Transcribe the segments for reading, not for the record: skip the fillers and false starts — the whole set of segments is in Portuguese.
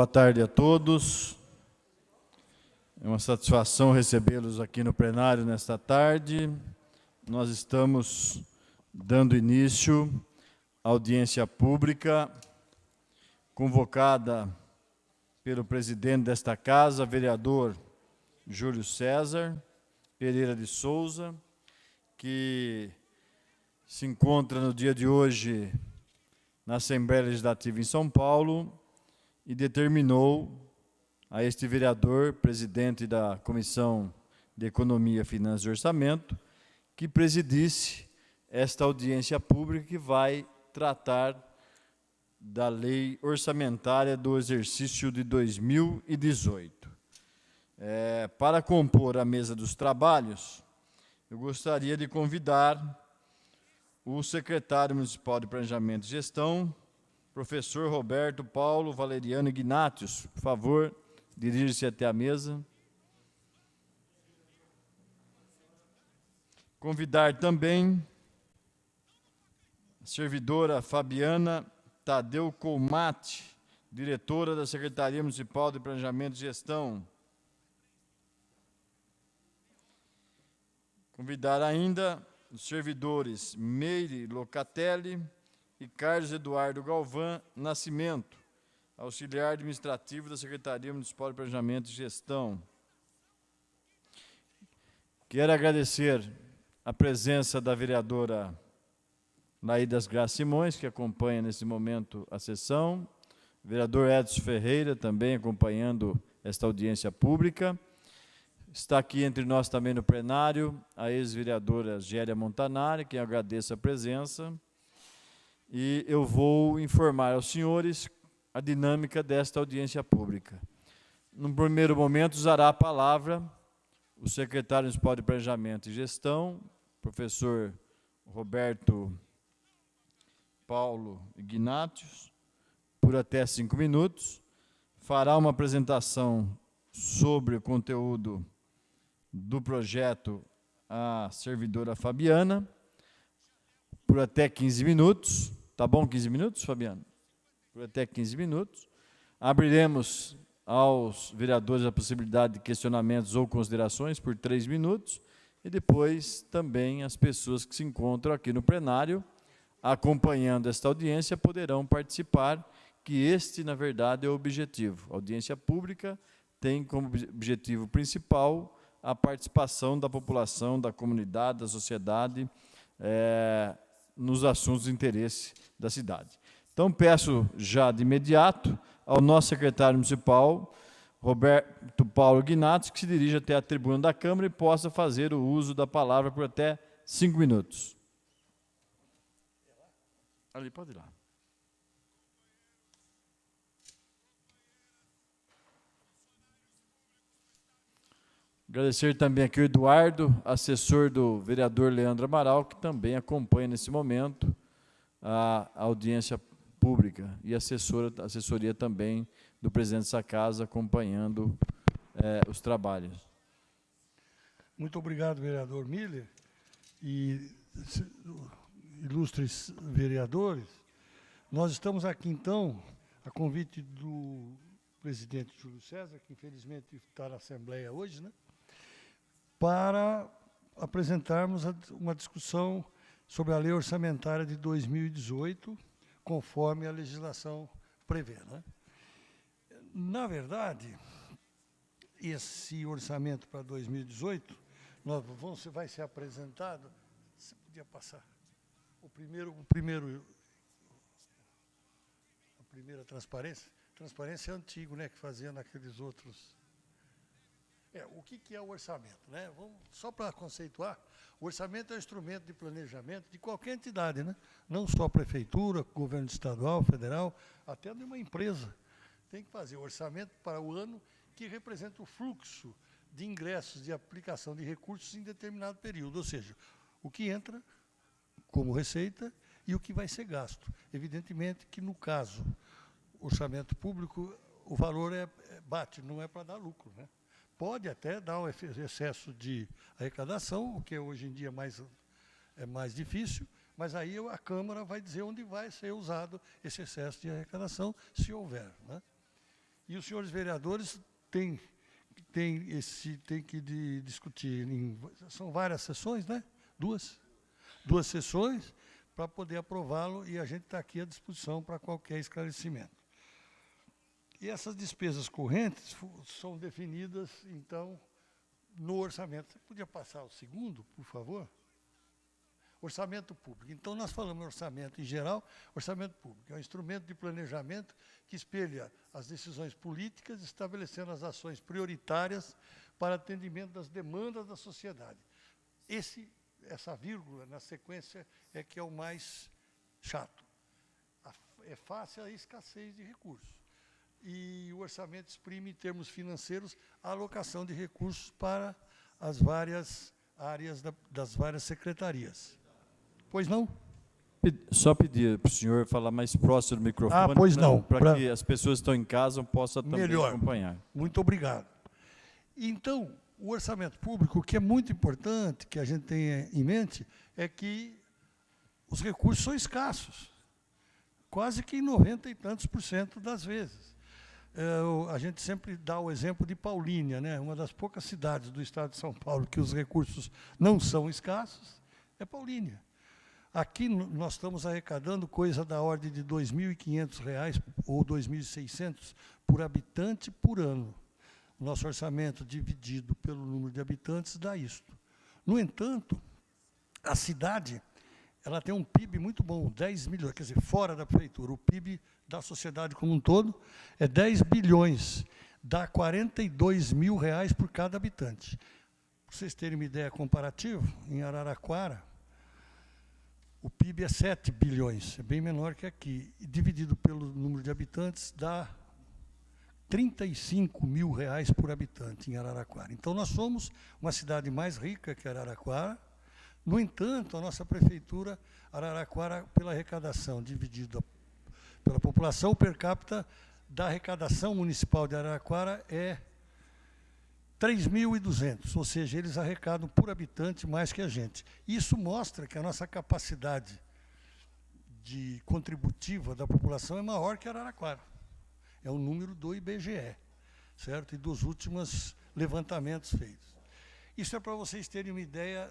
Boa tarde a todos. É uma satisfação recebê-los aqui no plenário nesta tarde. Nós estamos dando início à audiência pública convocada pelo presidente desta casa, vereador Júlio César Pereira de Souza, que se encontra no dia de hoje na Assembleia Legislativa em São Paulo e determinou a este vereador, presidente da Comissão de Economia, Finanças e Orçamento, que presidisse esta audiência pública que vai tratar da lei orçamentária do exercício de 2018. Para compor a mesa dos trabalhos, eu gostaria de convidar o secretário municipal de Planejamento e Gestão, professor Roberto Paulo Valeriano Ignatius. Por favor, dirija-se até a mesa. Convidar também a servidora Fabiana Tadeu Colmate, diretora da Secretaria Municipal de Planejamento e Gestão. Convidar ainda os servidores Meire Locatelli e Carlos Eduardo Galvão Nascimento, auxiliar administrativo da Secretaria Municipal de Planejamento e Gestão. Quero agradecer a presença da vereadora Laídas Graça Simões, que acompanha nesse momento a sessão, o vereador Edson Ferreira, também acompanhando esta audiência pública. Está aqui entre nós também no plenário a ex-vereadora Gélia Montanari, quem agradeço a presença. E eu vou informar aos senhores a dinâmica desta audiência pública. No primeiro momento, usará a palavra o secretário municipal de Planejamento e Gestão, professor Roberto Paulo Ignatius, por até 5 minutos. Fará uma apresentação sobre o conteúdo do projeto a servidora Fabiana, por até 15 minutos. Tá bom, 15 minutos, Fabiano? Por até 15 minutos. Abriremos aos vereadores a possibilidade de questionamentos ou considerações por 3 minutos e depois também as pessoas que se encontram aqui no plenário acompanhando esta audiência poderão participar, que este, na verdade, é o objetivo. A audiência pública tem como objetivo principal a participação da população, da comunidade, da sociedade, nos assuntos de interesse da cidade. Então, peço já de imediato ao nosso secretário municipal, Roberto Paulo Ignatius, que se dirija até a tribuna da Câmara e possa fazer o uso da palavra por até 5 minutos. Ali, pode ir lá. Agradecer também aqui o Eduardo, assessor do vereador Leandro Amaral, que também acompanha nesse momento a audiência pública, e assessoria também do presidente dessa casa, acompanhando os trabalhos. Muito obrigado, vereador Miller, e ilustres vereadores. Nós estamos aqui, então, a convite do presidente Júlio César, que infelizmente está na Assembleia hoje, né, para apresentarmos uma discussão sobre a lei orçamentária de 2018, conforme a legislação prevê, né? Na verdade, esse orçamento para 2018 vai ser apresentado. Você podia passar a primeira transparência? Transparência é antigo, né, que fazia naqueles outros. O que é o orçamento, né? Só para conceituar, o orçamento é um instrumento de planejamento de qualquer entidade, né? Não só a prefeitura, governo estadual, federal, até de uma empresa. Tem que fazer o orçamento para o ano que representa o fluxo de ingressos, de aplicação de recursos em determinado período, ou seja, o que entra como receita e o que vai ser gasto. Evidentemente que, no caso, orçamento público, o valor bate, não é para dar lucro, né? Pode até dar um excesso de arrecadação, o que hoje em dia é mais difícil, mas aí a Câmara vai dizer onde vai ser usado esse excesso de arrecadação, se houver, né? E os senhores vereadores têm que discutir, são várias sessões, né? Duas sessões, para poder aprová-lo, e a gente está aqui à disposição para qualquer esclarecimento. E essas despesas correntes são definidas, então, no orçamento. Você podia passar o segundo, por favor? Orçamento público. Então, nós falamos orçamento em geral. Orçamento público é um instrumento de planejamento que espelha as decisões políticas, estabelecendo as ações prioritárias para atendimento das demandas da sociedade. Essa vírgula, na sequência, é que é o mais chato. É fácil a escassez de recursos. E o orçamento exprime, em termos financeiros, a alocação de recursos para as várias áreas das várias secretarias. Pois não? Só pedir para o senhor falar mais próximo do microfone. Pois não. Para que as pessoas que estão em casa possam também melhor acompanhar. Muito obrigado. Então, o orçamento público, o que é muito importante que a gente tenha em mente, é que os recursos são escassos, quase que em 90 e tantos % das vezes. A gente sempre dá o exemplo de Paulínia, né? Uma das poucas cidades do estado de São Paulo que os recursos não são escassos, é Paulínia. Aqui nós estamos arrecadando coisa da ordem de R$ 2.500 ou R$ 2.600 por habitante por ano. O nosso orçamento dividido pelo número de habitantes dá isto. No entanto, a cidade ela tem um PIB muito bom, 10 milhões, quer dizer, fora da prefeitura. O PIB da sociedade como um todo é 10 bilhões, dá R$ 42 mil por cada habitante. Para vocês terem uma ideia comparativa, em Araraquara, o PIB é 7 bilhões, é bem menor que aqui. E dividido pelo número de habitantes, dá R$ 35 mil por habitante em Araraquara. Então, nós somos uma cidade mais rica que Araraquara. No entanto, a nossa prefeitura, Araraquara, pela arrecadação dividida pela população per capita da arrecadação municipal de Araraquara é 3.200, ou seja, eles arrecadam por habitante mais que a gente. Isso mostra que a nossa capacidade contributiva da população é maior que Araraquara. É o número do IBGE, certo? E dos últimos levantamentos feitos. Isso é para vocês terem uma ideia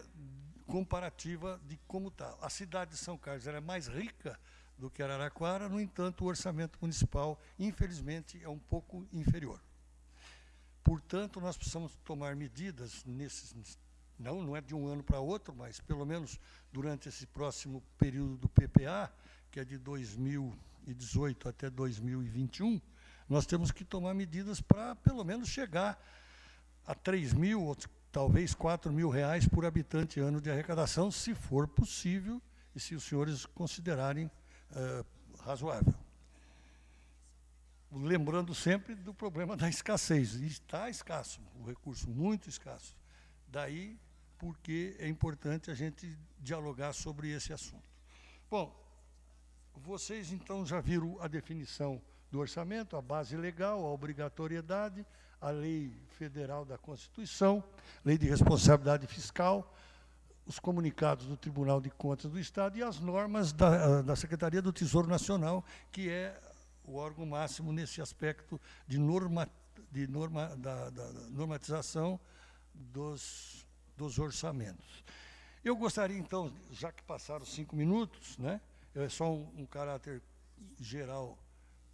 comparativa de como está. A cidade de São Carlos é mais rica do que Araraquara, no entanto, o orçamento municipal, infelizmente, é um pouco inferior. Portanto, nós precisamos tomar medidas não é de um ano para outro, mas pelo menos durante esse próximo período do PPA, que é de 2018 até 2021, nós temos que tomar medidas para, pelo menos, chegar a 3 mil, ou talvez 4 mil reais por habitante ano de arrecadação, se for possível e se os senhores considerarem razoável. Lembrando sempre do problema da escassez. Está escasso, o recurso muito escasso. Daí porque é importante a gente dialogar sobre esse assunto. Bom, vocês então já viram a definição do orçamento, a base legal, a obrigatoriedade, a lei federal da Constituição, lei de responsabilidade fiscal, os comunicados do Tribunal de Contas do Estado e as normas da Secretaria do Tesouro Nacional, que é o órgão máximo nesse aspecto de normatização dos orçamentos. Eu gostaria, então, já que passaram 5 minutos, né, é só um caráter geral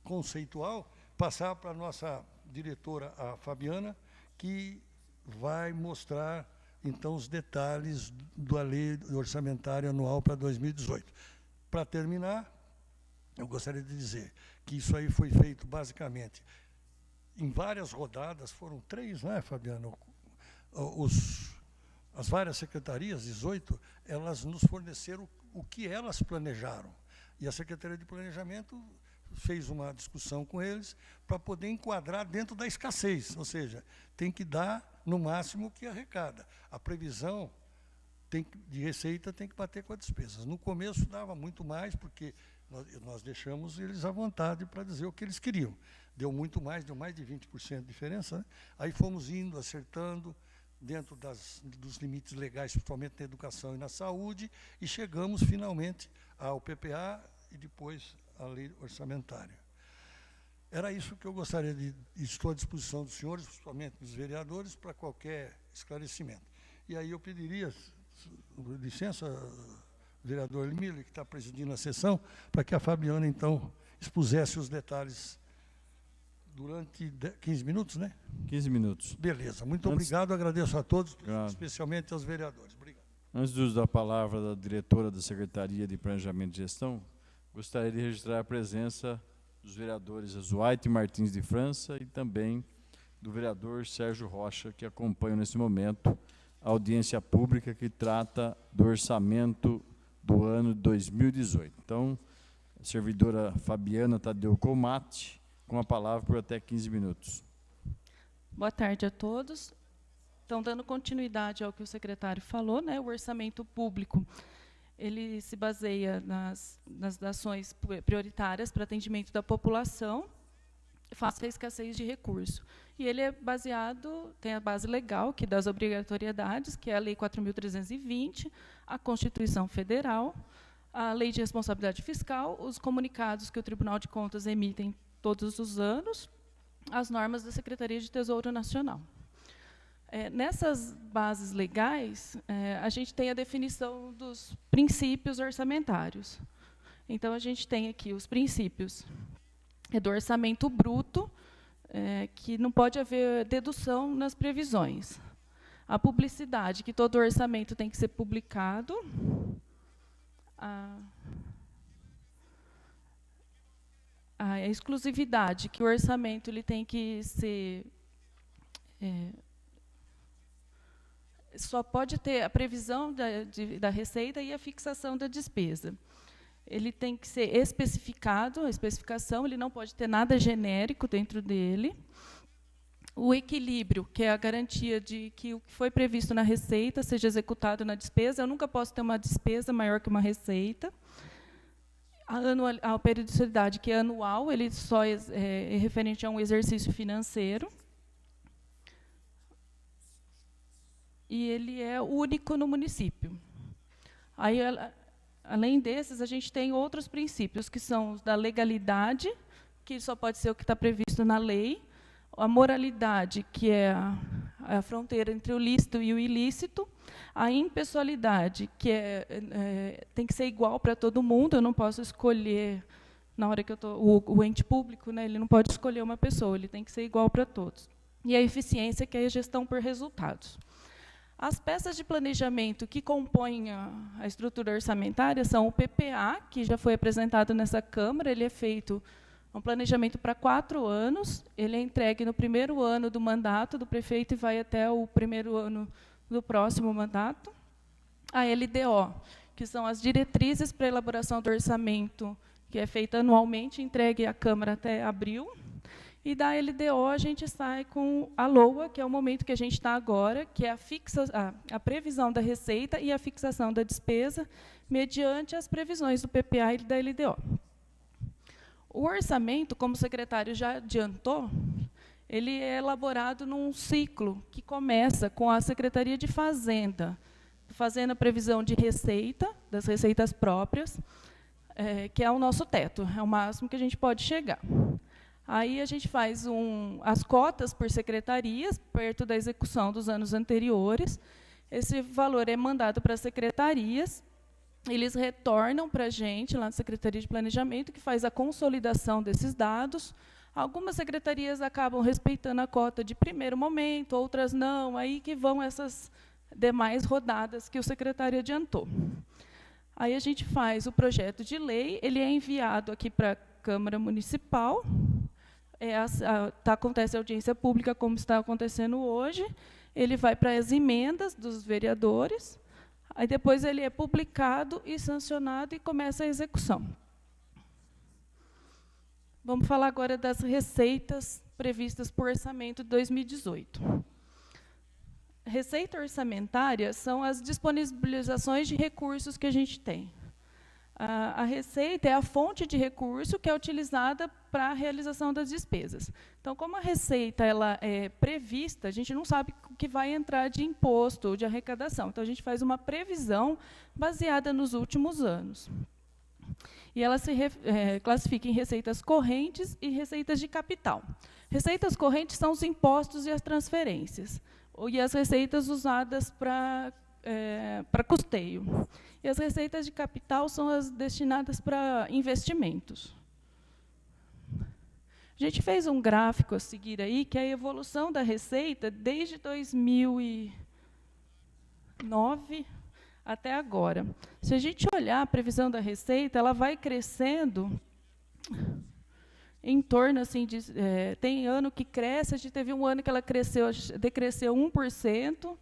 conceitual, passar para a nossa diretora, a Fabiana, que vai mostrar, então, os detalhes da lei orçamentária anual para 2018. Para terminar, eu gostaria de dizer que isso aí foi feito, basicamente, em várias rodadas, foram 3, não é, Fabiano? As várias secretarias, 18, elas nos forneceram o que elas planejaram. E a Secretaria de Planejamento fez uma discussão com eles para poder enquadrar dentro da escassez, ou seja, tem que dar, no máximo, o que arrecada. A previsão de receita tem que bater com as despesas. No começo dava muito mais, porque nós deixamos eles à vontade para dizer o que eles queriam. Deu muito mais, deu mais de 20% de diferença, né? Aí fomos indo, acertando, dentro dos limites legais, principalmente na educação e na saúde, e chegamos, finalmente, ao PPA e depois à lei orçamentária. Era isso que eu gostaria estou à disposição dos senhores, principalmente dos vereadores, para qualquer esclarecimento. E aí eu pediria, licença, vereador Emílio, que está presidindo a sessão, para que a Fabiana, então, expusesse os detalhes durante 15 minutos, né? 15 minutos. Beleza, muito obrigado, agradeço a todos, especialmente aos vereadores. Obrigado. Antes de usar a palavra da diretora da Secretaria de Planejamento e Gestão, gostaria de registrar a presença dos vereadores Azuaite Martins de França e também do vereador Sérgio Rocha, que acompanham nesse momento a audiência pública que trata do orçamento do ano de 2018. Então, a servidora Fabiana Tadeu Comati, com a palavra por até 15 minutos. Boa tarde a todos. Então, dando continuidade ao que o secretário falou, né, o orçamento público, ele se baseia nas ações prioritárias para atendimento da população, face à escassez de recurso. E ele é baseado, tem a base legal, que das obrigatoriedades, que é a Lei 4.320, a Constituição Federal, a Lei de Responsabilidade Fiscal, os comunicados que o Tribunal de Contas emite todos os anos, as normas da Secretaria de Tesouro Nacional. Nessas bases legais, a gente tem a definição dos princípios orçamentários. Então, a gente tem aqui os princípios do orçamento bruto, que não pode haver dedução nas previsões. A publicidade, que todo orçamento tem que ser publicado. A exclusividade, que o orçamento ele tem que ser... só pode ter a previsão da receita e a fixação da despesa. Ele tem que ser especificado, a especificação, ele não pode ter nada genérico dentro dele. O equilíbrio, que é a garantia de que o que foi previsto na receita seja executado na despesa. Eu nunca posso ter uma despesa maior que uma receita. A periodicidade, que é anual, ele só é referente a um exercício financeiro. E ele é único no município. Aí, além desses, a gente tem outros princípios, que são os da legalidade, que só pode ser o que está previsto na lei, a moralidade, que é a fronteira entre o lícito e o ilícito, a impessoalidade, que tem que ser igual para todo mundo, eu não posso escolher, na hora que eu estou, o ente público, né, ele não pode escolher uma pessoa, ele tem que ser igual para todos. E a eficiência, que é a gestão por resultados. As peças de planejamento que compõem a estrutura orçamentária são o PPA, que já foi apresentado nessa Câmara, ele é feito um planejamento para 4 anos, ele é entregue no primeiro ano do mandato do prefeito e vai até o primeiro ano do próximo mandato. A LDO, que são as diretrizes para a elaboração do orçamento, que é feita anualmente, entregue à Câmara até abril. E da LDO a gente sai com a LOA, que é o momento que a gente está agora, que é a previsão da receita e a fixação da despesa, mediante as previsões do PPA e da LDO. O orçamento, como o secretário já adiantou, ele é elaborado num ciclo que começa com a Secretaria de Fazenda, fazendo a previsão de receita, das receitas próprias, que é o nosso teto, é o máximo que a gente pode chegar. Aí a gente faz as cotas por secretarias, perto da execução dos anos anteriores. Esse valor é mandado para as secretarias, eles retornam para a gente, lá na Secretaria de Planejamento, que faz a consolidação desses dados. Algumas secretarias acabam respeitando a cota de primeiro momento, outras não, aí que vão essas demais rodadas que o secretário adiantou. Aí a gente faz o projeto de lei, ele é enviado aqui para a Câmara Municipal, acontece a audiência pública, como está acontecendo hoje, ele vai para as emendas dos vereadores, aí depois ele é publicado e sancionado e começa a execução. Vamos falar agora das receitas previstas por orçamento de 2018. Receita orçamentária são as disponibilizações de recursos que a gente tem. A receita é a fonte de recurso que é utilizada para a realização das despesas. Então, como a receita ela é prevista, a gente não sabe o que vai entrar de imposto ou de arrecadação. Então, a gente faz uma previsão baseada nos últimos anos. E ela se classifica em receitas correntes e receitas de capital. Receitas correntes são os impostos e as transferências, e as receitas usadas para custeio. E as receitas de capital são as destinadas para investimentos. A gente fez um gráfico a seguir aí, que é a evolução da receita desde 2009 até agora. Se a gente olhar a previsão da receita, ela vai crescendo em torno, assim, tem ano que cresce, a gente teve um ano que ela decresceu 1%,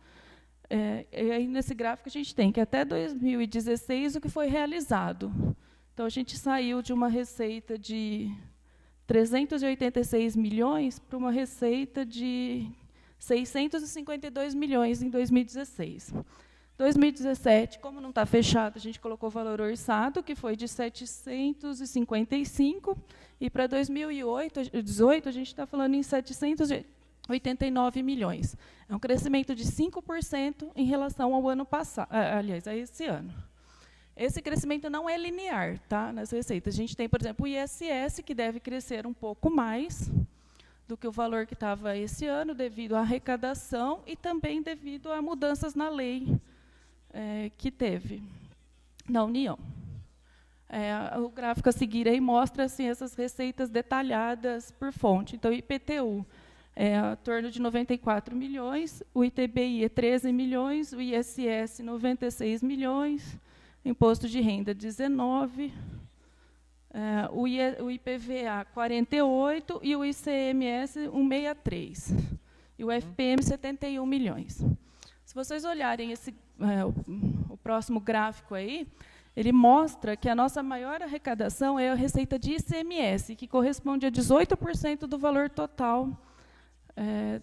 e aí nesse gráfico a gente tem que até 2016 o que foi realizado. Então, a gente saiu de uma receita de 386 milhões para uma receita de 652 milhões em 2016. 2017, como não está fechado, a gente colocou o valor orçado, que foi de 755, e para 2018, a gente está falando em 789 milhões. É um crescimento de 5% em relação ao ano passado, aliás, a esse ano. Esse crescimento não é linear, tá, nas receitas. A gente tem, por exemplo, o ISS, que deve crescer um pouco mais do que o valor que estava esse ano, devido à arrecadação e também devido a mudanças na lei que teve na União. O gráfico a seguir aí mostra assim, essas receitas detalhadas por fonte. Então, o IPTU é em torno de 94 milhões, o ITBI é 13 milhões, o ISS 96 milhões, imposto de renda 19, o IPVA 48 e o ICMS 163, e o FPM 71 milhões. Se vocês olharem o próximo gráfico aí, ele mostra que a nossa maior arrecadação é a receita de ICMS, que corresponde a 18% do valor total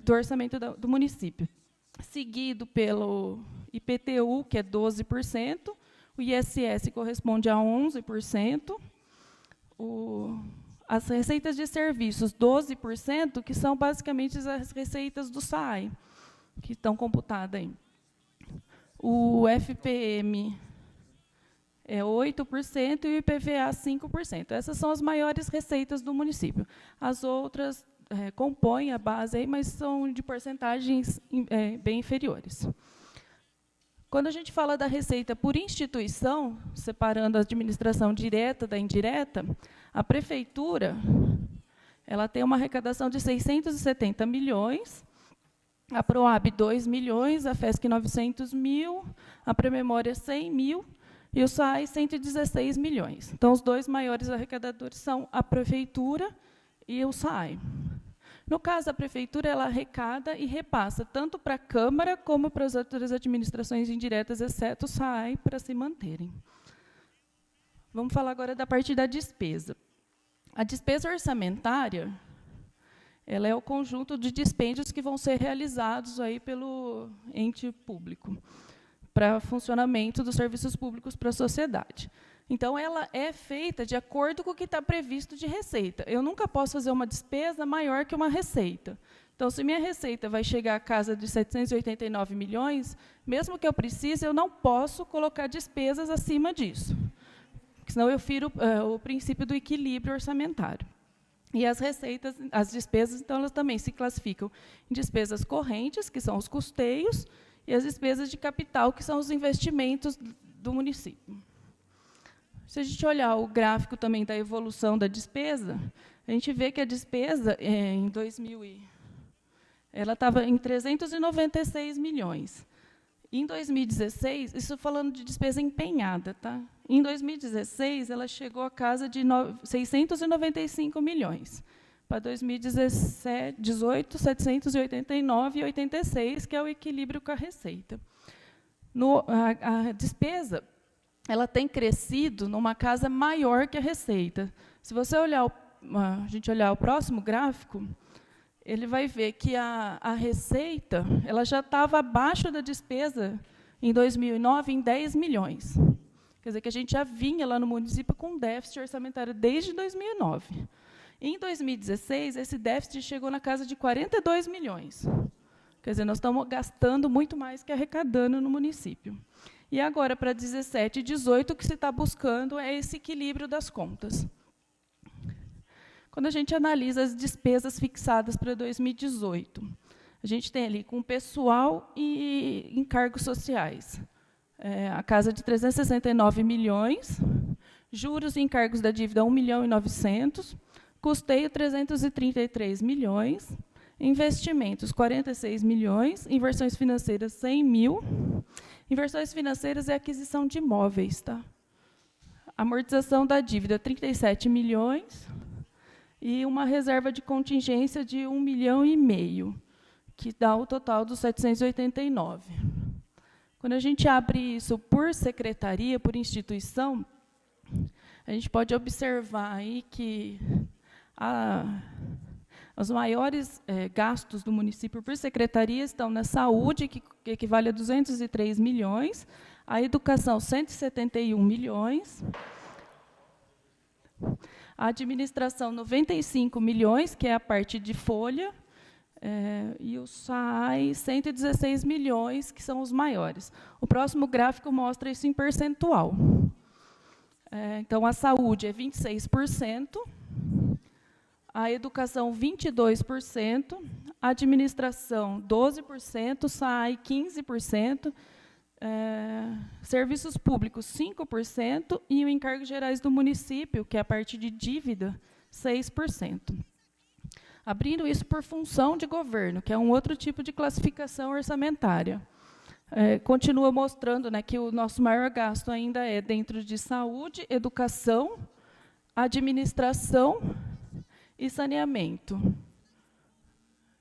do orçamento do município, seguido pelo IPTU, que é 12%, o ISS corresponde a 11%, as receitas de serviços, 12%, que são basicamente as receitas do SAI, que estão computadas aí. O FPM é 8% e o IPVA 5%. Essas são as maiores receitas do município. As outras compõem a base, aí, mas são de porcentagens bem inferiores. Quando a gente fala da receita por instituição, separando a administração direta da indireta, a prefeitura ela tem uma arrecadação de 670 milhões, a PROAB 2 milhões, a FESC 900 mil, a Prememória 100 mil e o SAI 116 milhões. Então, os dois maiores arrecadadores são a prefeitura e o SAI. No caso, a prefeitura ela arrecada e repassa tanto para a Câmara como para as outras administrações indiretas, exceto o SAI, para se manterem. Vamos falar agora da parte da despesa. A despesa orçamentária ela é o conjunto de dispêndios que vão ser realizados aí pelo ente público para funcionamento dos serviços públicos para a sociedade. Então, ela é feita de acordo com o que está previsto de receita. Eu nunca posso fazer uma despesa maior que uma receita. Então, se minha receita vai chegar à casa de 789 milhões, mesmo que eu precise, eu não posso colocar despesas acima disso, porque senão eu firo o princípio do equilíbrio orçamentário. E as receitas, as despesas, então, elas também se classificam em despesas correntes, que são os custeios, e as despesas de capital, que são os investimentos do município. Se a gente olhar o gráfico também da evolução da despesa, a gente vê que a despesa, em 2000, ela estava em 396 milhões. Em 2016, isso falando de despesa empenhada, tá? Em 2016, ela chegou à casa de 695 milhões. Para 2018, 789,86, que é o equilíbrio com a receita. A despesa ela tem crescido numa casa maior que a receita. Se você olhar a gente olhar o próximo gráfico, ele vai ver que a receita ela já estava abaixo da despesa em 2009 em 10 milhões. Quer dizer que a gente já vinha lá no município com déficit orçamentário desde 2009. Em 2016, esse déficit chegou na casa de 42 milhões. Quer dizer, nós estamos gastando muito mais que arrecadando no município. E agora, para 17 e 18, o que se está buscando é esse equilíbrio das contas. Quando a gente analisa as despesas fixadas para 2018, a gente tem ali com pessoal e encargos sociais. A casa de 369 milhões, juros e encargos da dívida 1.900.000, custeio 333 milhões, investimentos 46 milhões, inversões financeiras 100 mil. Inversões financeiras é aquisição de imóveis, tá? Amortização da dívida 37 milhões e uma reserva de contingência de 1,5 milhão, que dá o total dos 789. Quando a gente abre isso por secretaria, por instituição, a gente pode observar aí que os maiores gastos do município por secretaria estão na saúde, que equivale a 203 milhões, a educação, 171 milhões, a administração, 95 milhões, que é a parte de folha, e o SAI, 116 milhões, que são os maiores. O próximo gráfico mostra isso em percentual. Então, a saúde é 26%, a educação, 22%, a administração, 12%, SAI, 15%, serviços públicos, 5%, e o encargos gerais do município, que é a parte de dívida, 6%. Abrindo isso por função de governo, que é um outro tipo de classificação orçamentária. Continua mostrando, né, que o nosso maior gasto ainda é dentro de saúde, educação, administração e saneamento.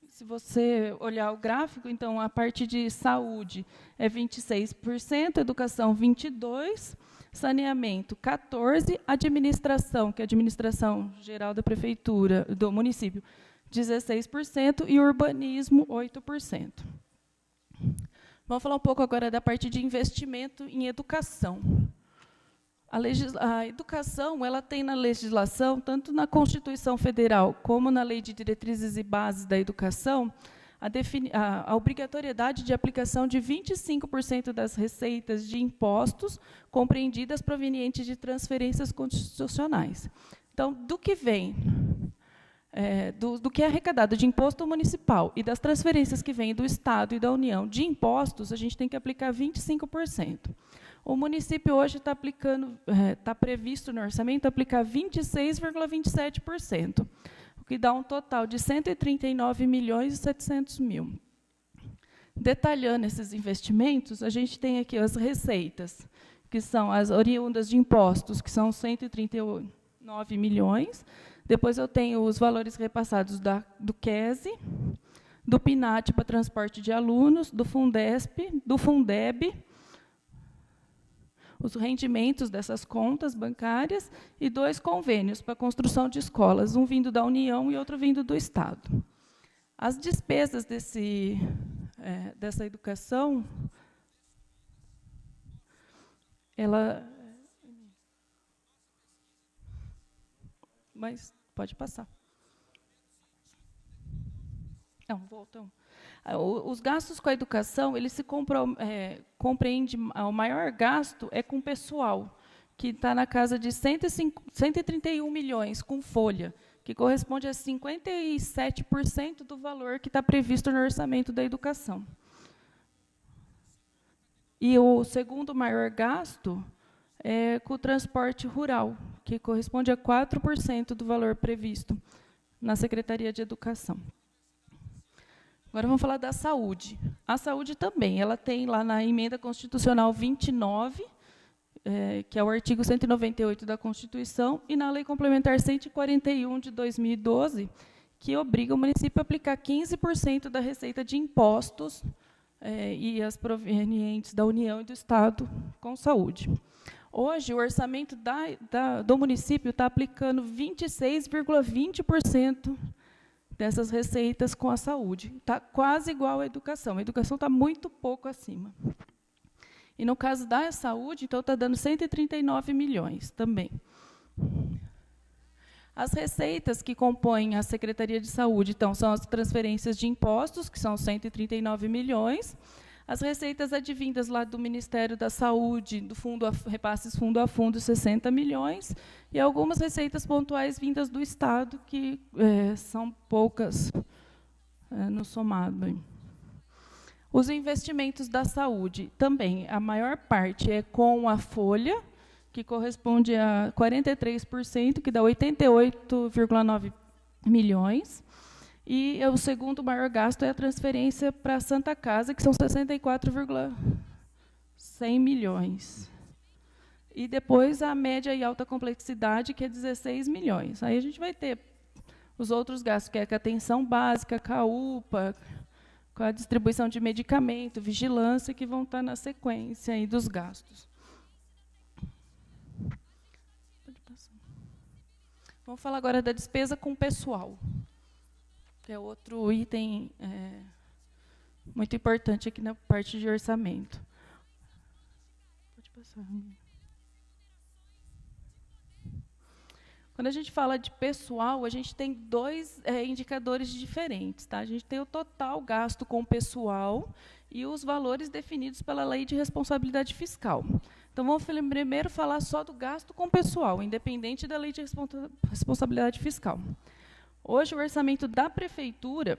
Se você olhar o gráfico, então, a parte de saúde é 26%, educação 22%, saneamento 14%, administração, que é a administração geral da prefeitura, do município, 16%, e urbanismo, 8%. Vamos falar um pouco agora da parte de investimento em educação. A educação, ela tem na legislação, tanto na Constituição Federal como na Lei de Diretrizes e Bases da Educação, a obrigatoriedade de aplicação de 25% das receitas de impostos compreendidas provenientes de transferências constitucionais. Então, do que vem, do que é arrecadado de imposto municipal e das transferências que vêm do Estado e da União de impostos, a gente tem que aplicar 25%. O município hoje está aplicando, está previsto no orçamento aplicar 26,27%, o que dá um total de 139.700.000. Detalhando esses investimentos, a gente tem aqui as receitas, que são as oriundas de impostos, que são 139 milhões. Depois eu tenho os valores repassados do QESE, do PNAT para transporte de alunos, do Fundesp, do Fundeb, os rendimentos dessas contas bancárias e 2 convênios para construção de escolas, um vindo da União e outro vindo do Estado. As despesas dessa educação, mas pode passar. Não, voltam. Os gastos com a educação, eles se compreendem, o maior gasto é com pessoal, que está na casa de 131 milhões com folha, que corresponde a 57% do valor que está previsto no orçamento da educação. E o segundo maior gasto é com o transporte rural, que corresponde a 4% do valor previsto na Secretaria de Educação. Agora vamos falar da saúde. A saúde também, ela tem lá na Emenda Constitucional 29, que é o artigo 198 da Constituição, e na Lei Complementar 141 de 2012, que obriga o município a aplicar 15% da receita de impostos e as provenientes da União e do Estado com saúde. Hoje, o orçamento do município está aplicando 26,20% dessas receitas com a saúde. Está quase igual à educação. A educação está muito pouco acima. E, no caso da saúde, então, está dando 139 milhões também. As receitas que compõem a Secretaria de Saúde, então, são as transferências de impostos, que são 139 milhões, As receitas advindas lá do Ministério da Saúde, do repasses fundo a fundo, 60 milhões, e algumas receitas pontuais vindas do Estado, que são poucas no somado. Os investimentos da saúde, também, a maior parte é com a folha, que corresponde a 43%, que dá 88,9 milhões. E o segundo maior gasto é a transferência para a Santa Casa, que são 64,100 milhões. E depois a média e alta complexidade, que é 16 milhões. Aí a gente vai ter os outros gastos, que é a atenção básica, com a UPA, com a distribuição de medicamento, vigilância, que vão estar na sequência aí dos gastos. Vamos falar agora da despesa com pessoal, que é outro item muito importante aqui na parte de orçamento. Pode passar. Quando a gente fala de pessoal, a gente tem dois indicadores diferentes. Tá? A gente tem o total gasto com pessoal e os valores definidos pela Lei de Responsabilidade Fiscal. Então, vamos primeiro falar só do gasto com pessoal, independente da Lei de Responsabilidade Fiscal. Hoje, o orçamento da Prefeitura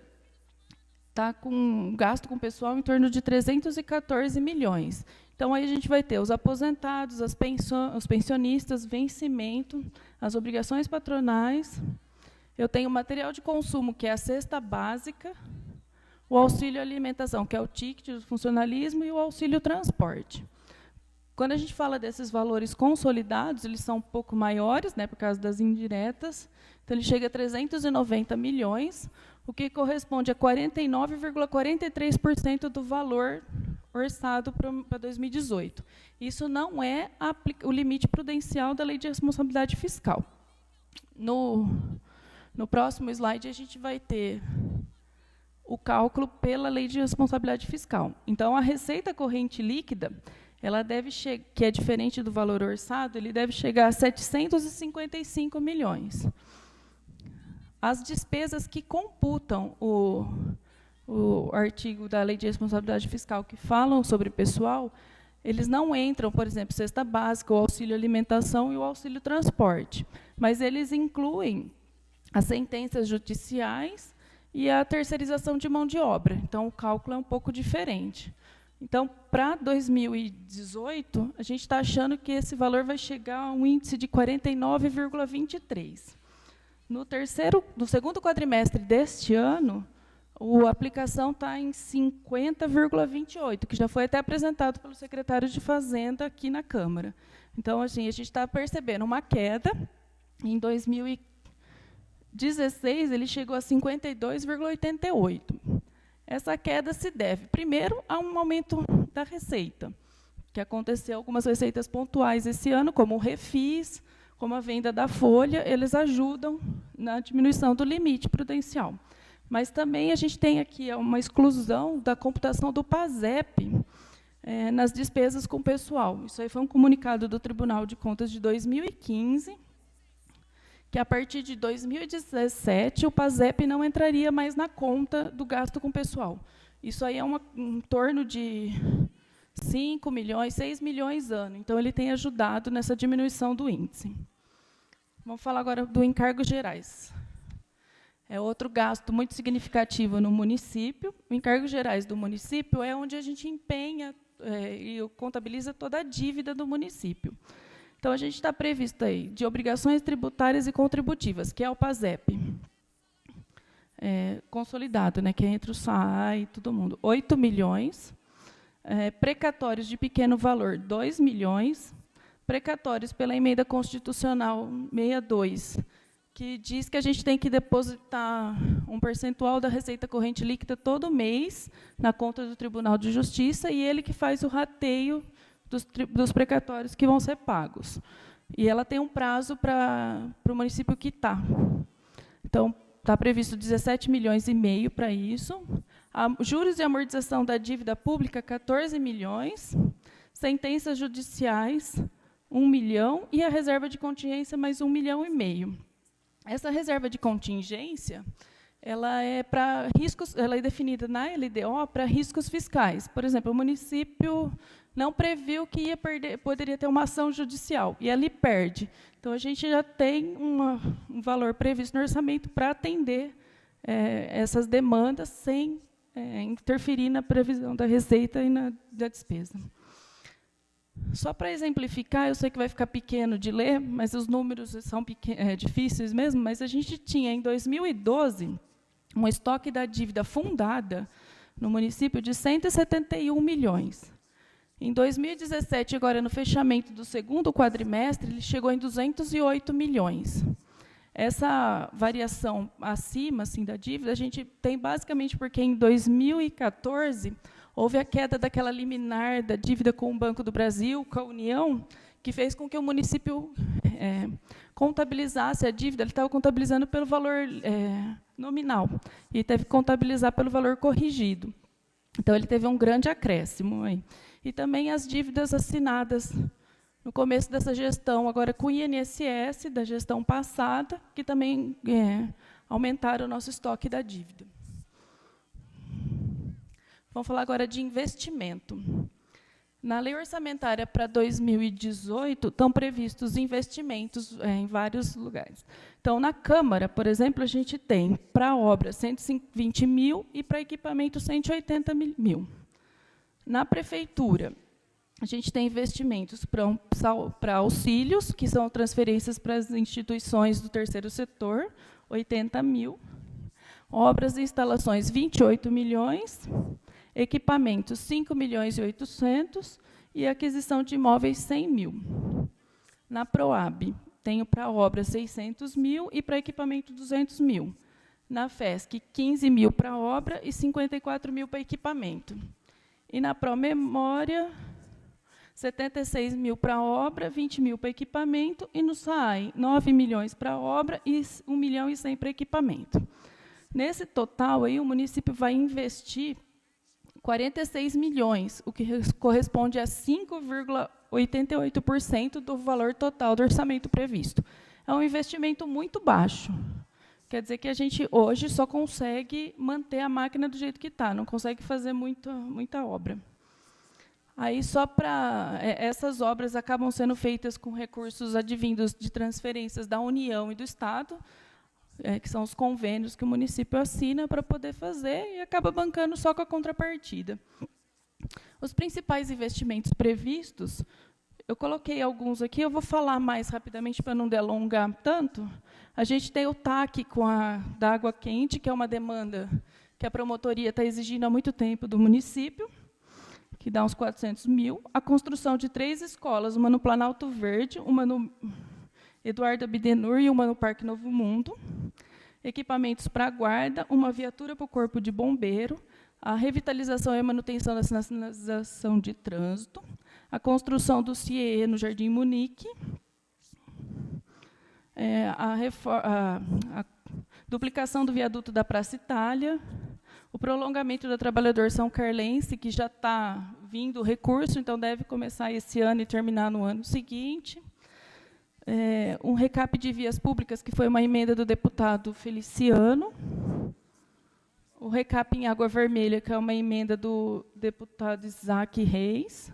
está com um gasto com pessoal em torno de 314 milhões. Então, aí a gente vai ter os aposentados, os pensionistas, vencimento, as obrigações patronais. Eu tenho o material de consumo, que é a cesta básica, o auxílio alimentação, que é o ticket do funcionalismo, e o auxílio transporte. Quando a gente fala desses valores consolidados, eles são um pouco maiores, né, por causa das indiretas. Então, ele chega a 390 milhões, o que corresponde a 49,43% do valor orçado para 2018. Isso não é o limite prudencial da Lei de Responsabilidade Fiscal. No próximo slide, a gente vai ter o cálculo pela Lei de Responsabilidade Fiscal. Então, a receita corrente líquida, ela deve que é diferente do valor orçado, ele deve chegar a 755 milhões. As despesas que computam o artigo da Lei de Responsabilidade Fiscal que falam sobre pessoal, eles não entram, por exemplo, cesta básica, o auxílio alimentação e o auxílio transporte, mas eles incluem as sentenças judiciais e a terceirização de mão de obra. Então, o cálculo é um pouco diferente. Então, para 2018, a gente está achando que esse valor vai chegar a um índice de 49,23. No segundo quadrimestre deste ano, a aplicação está em 50,28, que já foi até apresentado pelo secretário de Fazenda aqui na Câmara. Então, assim, a gente está percebendo uma queda. Em 2016, ele chegou a 52,88. Essa queda se deve, primeiro, a um aumento da receita, que aconteceu algumas receitas pontuais esse ano, como o refis, como a venda da folha, eles ajudam na diminuição do limite prudencial. Mas também a gente tem aqui uma exclusão da computação do PASEP nas despesas com pessoal. Isso aí foi um comunicado do Tribunal de Contas de 2015, que, a partir de 2017, o PASEP não entraria mais na conta do gasto com pessoal. Isso aí é em torno de 5 milhões, 6 milhões ano. Então, ele tem ajudado nessa diminuição do índice. Vamos falar agora do encargos gerais. É outro gasto muito significativo no município. O encargos gerais do município é onde a gente empenha e contabiliza toda a dívida do município. Então, a gente está previsto aí de obrigações tributárias e contributivas, que é o PASEP, consolidado, né, que é entre o SAA e todo mundo, 8 milhões, precatórios de pequeno valor, 2 milhões, precatórios pela emenda constitucional 62, que diz que a gente tem que depositar um percentual da receita corrente líquida todo mês na conta do Tribunal de Justiça, e ele que faz o rateio dos precatórios que vão ser pagos. E ela tem um prazo para o município quitar. Então, está previsto 17 milhões e meio para isso. Juros e amortização da dívida pública, 14 milhões. Sentenças judiciais, 1 milhão. E a reserva de contingência, mais 1,5 milhão. Essa reserva de contingência, ela é para riscos, ela é definida na LDO para riscos fiscais. Por exemplo, o município não previu que ia perder, poderia ter uma ação judicial, e ali perde. Então, a gente já tem um valor previsto no orçamento para atender essas demandas sem interferir na previsão da receita e da despesa. Só para exemplificar, eu sei que vai ficar pequeno de ler, mas os números são difíceis mesmo, mas a gente tinha, em 2012, um estoque da dívida fundada no município de 171 milhões. Em 2017, agora no fechamento do segundo quadrimestre, ele chegou em 208 milhões. Essa variação acima assim, da dívida, a gente tem basicamente porque em 2014 houve a queda daquela liminar da dívida com o Banco do Brasil, com a União, que fez com que o município contabilizasse a dívida. Ele estava contabilizando pelo valor nominal e teve que contabilizar pelo valor corrigido. Então, ele teve um grande acréscimo aí. E também as dívidas assinadas no começo dessa gestão, agora com o INSS, da gestão passada, que também aumentaram o nosso estoque da dívida. Vamos falar agora de investimento. Na lei orçamentária para 2018, estão previstos investimentos em vários lugares. Então, na Câmara, por exemplo, a gente tem para obra 120 mil e para equipamento 180 mil. Na Prefeitura, a gente tem investimentos para auxílios, que são transferências para as instituições do terceiro setor, 80 mil. Obras e instalações, 28 milhões. Equipamentos, 5 milhões e 800. E aquisição de imóveis, 100 mil. Na Proab, tenho para obra 600 mil e para equipamento 200 mil. Na FESC, 15 mil para obra e 54 mil para equipamento. E na Promemória, 76 mil para obra, 20 mil para equipamento, e no SAAI, 9 milhões para obra e 1 milhão e 100 para equipamento. Nesse total, aí, o município vai investir 46 milhões, o que corresponde a 5,88% do valor total do orçamento previsto. É um investimento muito baixo. Quer dizer que a gente, hoje, só consegue manter a máquina do jeito que está, não consegue fazer muita obra. Aí, só para... essas obras acabam sendo feitas com recursos advindos de transferências da União e do Estado, que são os convênios que o município assina para poder fazer, e acaba bancando só com a contrapartida. Os principais investimentos previstos, eu coloquei alguns aqui, eu vou falar mais rapidamente para não delongar tanto. A gente tem o TAC da água quente, que é uma demanda que a promotoria está exigindo há muito tempo do município, que dá uns 400 mil. A construção de 3 escolas, uma no Planalto Verde, uma no Eduardo Abdenur e uma no Parque Novo Mundo. Equipamentos para a guarda, uma viatura para o Corpo de Bombeiro, a revitalização e manutenção da sinalização de trânsito, a construção do CIE no Jardim Munique, a duplicação do viaduto da Praça Itália, o prolongamento da Trabalhador São Carlense, que já está vindo o recurso, então deve começar esse ano e terminar no ano seguinte. Um recap de vias públicas, que foi uma emenda do deputado Feliciano. O recap em Água Vermelha, que é uma emenda do deputado Isaac Reis.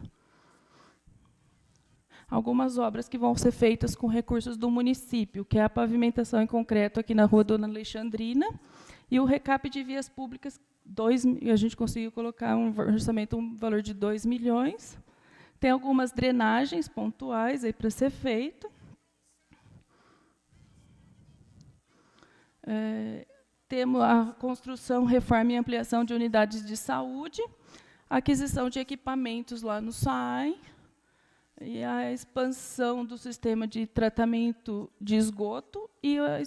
Algumas obras que vão ser feitas com recursos do município, que é a pavimentação em concreto aqui na Rua Dona Alexandrina, e o recap de vias públicas, a gente conseguiu colocar um orçamento, um valor de 2 milhões. Tem algumas drenagens pontuais aí para ser feito. Temos a construção, reforma e ampliação de unidades de saúde, a aquisição de equipamentos lá no SAAI, e a expansão do sistema de tratamento de esgoto e a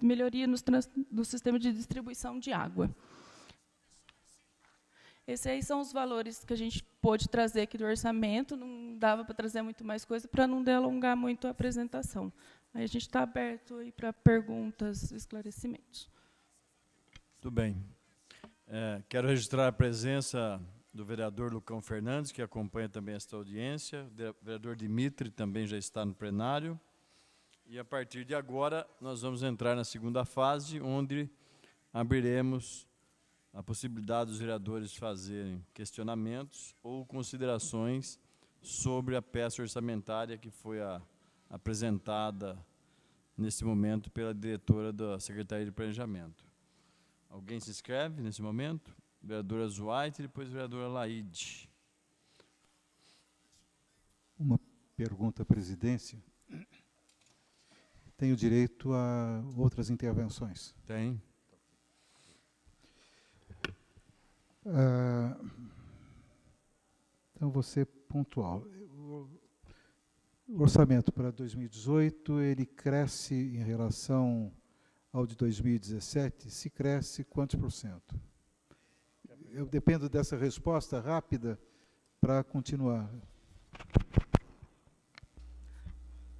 melhoria no sistema de distribuição de água. Esses aí são os valores que a gente pôde trazer aqui do orçamento, não dava para trazer muito mais coisa, para não delongar muito a apresentação. Aí a gente está aberto aí para perguntas, esclarecimentos. Tudo bem. Quero registrar a presença do vereador Lucão Fernandes, que acompanha também esta audiência. O vereador Dimitri também já está no plenário. E, a partir de agora, nós vamos entrar na segunda fase, onde abriremos a possibilidade dos vereadores fazerem questionamentos ou considerações sobre a peça orçamentária que foi apresentada nesse momento pela diretora da Secretaria de Planejamento. Alguém se inscreve nesse momento? Vereadora Zuaite e depois vereadora Laide. Uma pergunta à presidência. Tenho direito a outras intervenções? Tem. Então, vou ser pontual. O orçamento para 2018, ele cresce em relação ao de 2017? Se cresce, quantos por cento? Eu dependo dessa resposta rápida para continuar.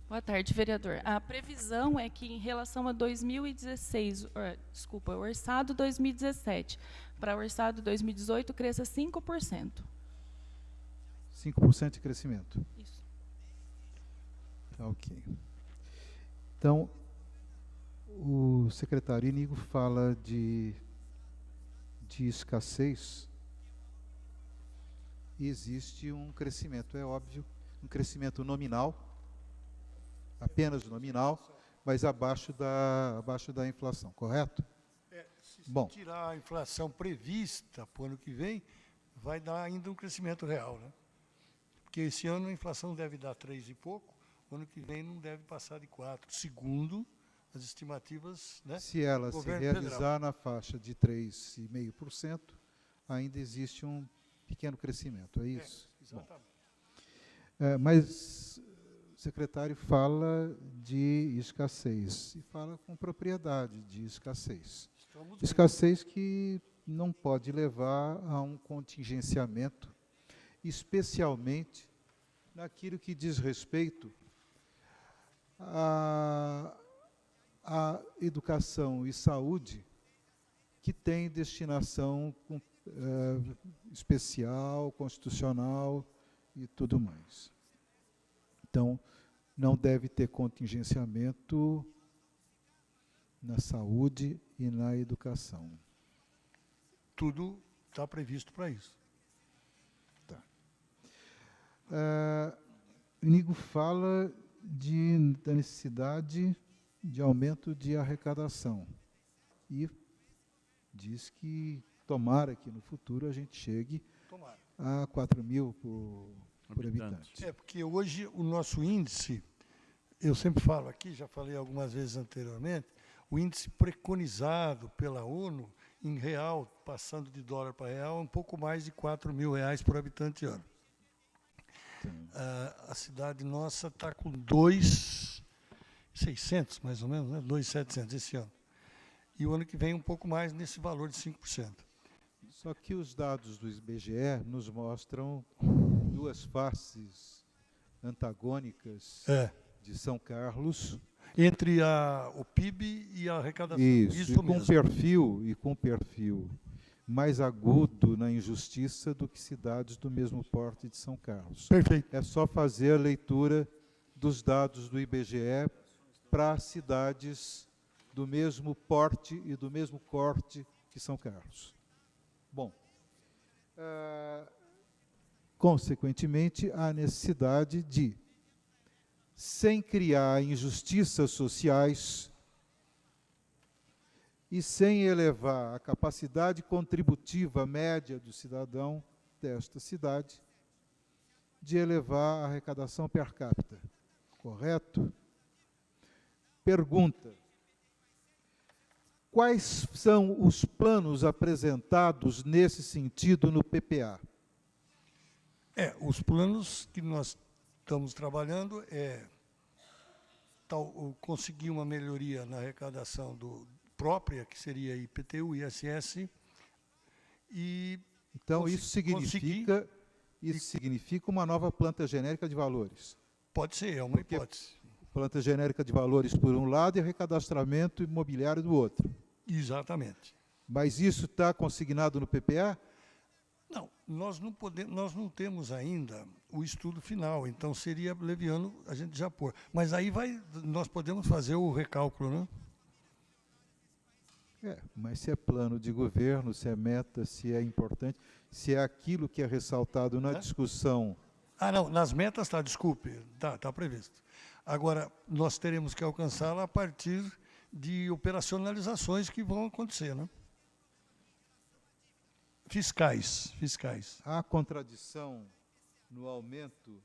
Boa tarde, vereador. A previsão é que, em relação a 2016, desculpa, o orçado 2017, para o orçado 2018, cresça 5%. 5% de crescimento. Isso. Tá, ok. Então, o secretário Inígo fala de escassez. E existe um crescimento, é óbvio, um crescimento nominal, apenas nominal, mas abaixo da inflação, correto? Se Bom, tirar a inflação prevista para o ano que vem, vai dar ainda um crescimento real, né? Porque esse ano a inflação deve dar 3 e pouco, o ano que vem não deve passar de 4, segundo as estimativas, né? se ela se Governo realizar federal. na faixa de 3,5%, ainda existe um pequeno crescimento, é isso? Exatamente. Mas o secretário fala de escassez, e fala com propriedade de escassez. Estamos bem. Escassez que não pode levar a um contingenciamento, especialmente naquilo que diz respeito à educação e saúde, que tem destinação especial, constitucional e tudo mais. Então, não deve ter contingenciamento na saúde e na educação. Tudo está previsto para isso. Tá. O Inígo fala da necessidade de aumento de arrecadação e diz que tomara que no futuro a gente chegue Tomara. a 4 mil por habitante. É, porque hoje o nosso índice, eu sempre falo aqui, já falei algumas vezes anteriormente, o índice preconizado pela ONU, em real, passando de dólar para real, é um pouco mais de R$4.000 por habitante ano. A cidade nossa está com 2.600, mais ou menos, né? 2.700 esse ano. E o ano que vem um pouco mais nesse valor de 5%. Só que os dados do IBGE nos mostram duas faces antagônicas de São Carlos. Entre o PIB e a arrecadação. Isso mesmo. Com perfil mais agudo na injustiça do que cidades do mesmo porte de São Carlos. Perfeito. É só fazer a leitura dos dados do IBGE para cidades do mesmo porte e do mesmo corte que São Carlos. Bom, consequentemente, há necessidade de, sem criar injustiças sociais e sem elevar a capacidade contributiva média do cidadão desta cidade, de elevar a arrecadação per capita. Correto? Pergunta: quais são os planos apresentados nesse sentido no PPA? Os planos que nós estamos trabalhando conseguir uma melhoria na arrecadação própria, que seria IPTU, ISS, e então isso significa uma nova planta genérica de valores. Pode ser, é uma hipótese. Planta genérica de valores por um lado e recadastramento imobiliário do outro. Exatamente. Mas isso está consignado no PPA? Não, nós não temos ainda o estudo final, então seria leviano a gente já pôr. Mas aí nós podemos fazer o recálculo, né? Mas se é plano de governo, se é meta, se é importante, se é aquilo que é ressaltado na discussão. Não, nas metas está, desculpe, está previsto. Agora, nós teremos que alcançá-la a partir de operacionalizações que vão acontecer, né? Fiscais. Há contradição no aumento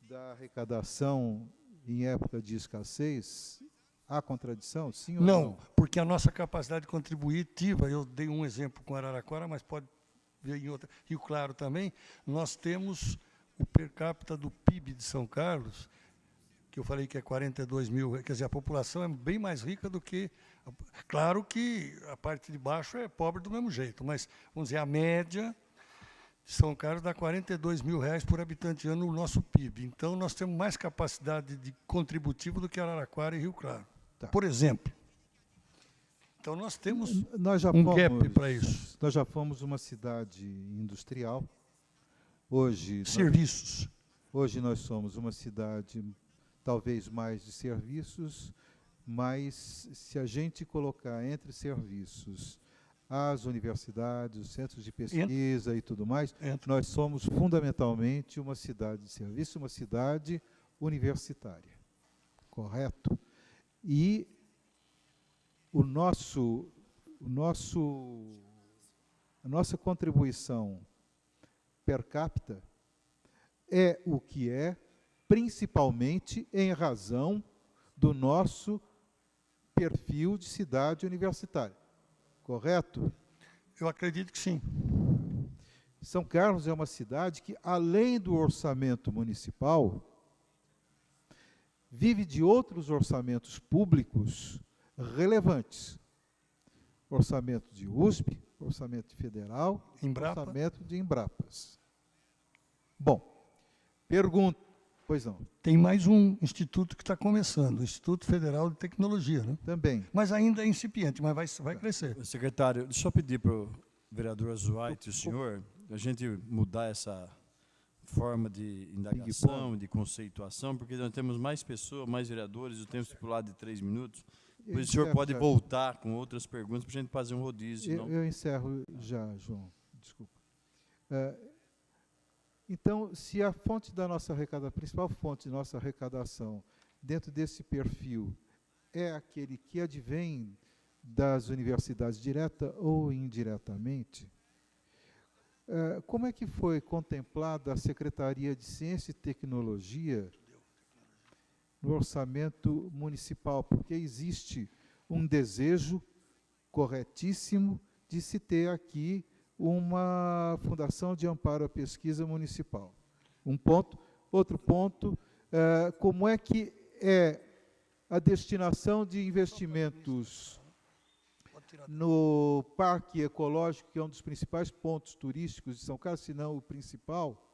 da arrecadação em época de escassez? Há contradição, sim ou não? Não, porque a nossa capacidade contributiva, eu dei um exemplo com Araraquara, mas pode ver em outra, Rio Claro também, nós temos o per capita do PIB de São Carlos, que eu falei que é 42 mil, quer dizer, a população é bem mais rica do que... Claro que a parte de baixo é pobre do mesmo jeito, mas, vamos dizer, a média de São Carlos dá 42 mil reais por habitante ano no nosso PIB. Então, nós temos mais capacidade de contributivo do que Araraquara e Rio Claro. Tá. Por exemplo. Então, nós temos gap para isso. Nós já fomos uma cidade industrial. Hoje, Serviços. Hoje nós somos uma cidade talvez mais de serviços, mas se a gente colocar entre serviços as universidades, os centros de pesquisa e tudo mais, nós somos fundamentalmente uma cidade de serviço, uma cidade universitária. Correto? E a nossa contribuição per capita é o que é, principalmente em razão do nosso perfil de cidade universitária. Correto? Eu acredito que sim. São Carlos é uma cidade que, além do orçamento municipal, vive de outros orçamentos públicos relevantes. Orçamento de USP, orçamento federal, Embrapa. Orçamento de Embrapas. Bom, pergunto, pois não. Tem mais um instituto que está começando, o Instituto Federal de Tecnologia, né? Também. Mas ainda é incipiente, mas vai crescer. Secretário, deixa eu pedir para o vereador Azuaite e o senhor, a gente mudar essa forma de indagação, de conceituação, porque nós temos mais pessoas, mais vereadores, o tempo estipulado de 3 minutos. Depois o senhor pode voltar com outras perguntas para a gente fazer um rodízio. Eu encerro já, João. Desculpa. Então, se a fonte da nossa arrecadação, a principal fonte de nossa arrecadação, dentro desse perfil, é aquele que advém das universidades, direta ou indiretamente, como é que foi contemplada a Secretaria de Ciência e Tecnologia no orçamento municipal? Porque existe um desejo corretíssimo de se ter aqui uma Fundação de Amparo à Pesquisa Municipal. Um ponto. Outro ponto, como é que é a destinação de investimentos no Parque Ecológico, que é um dos principais pontos turísticos de São Carlos, se não o principal,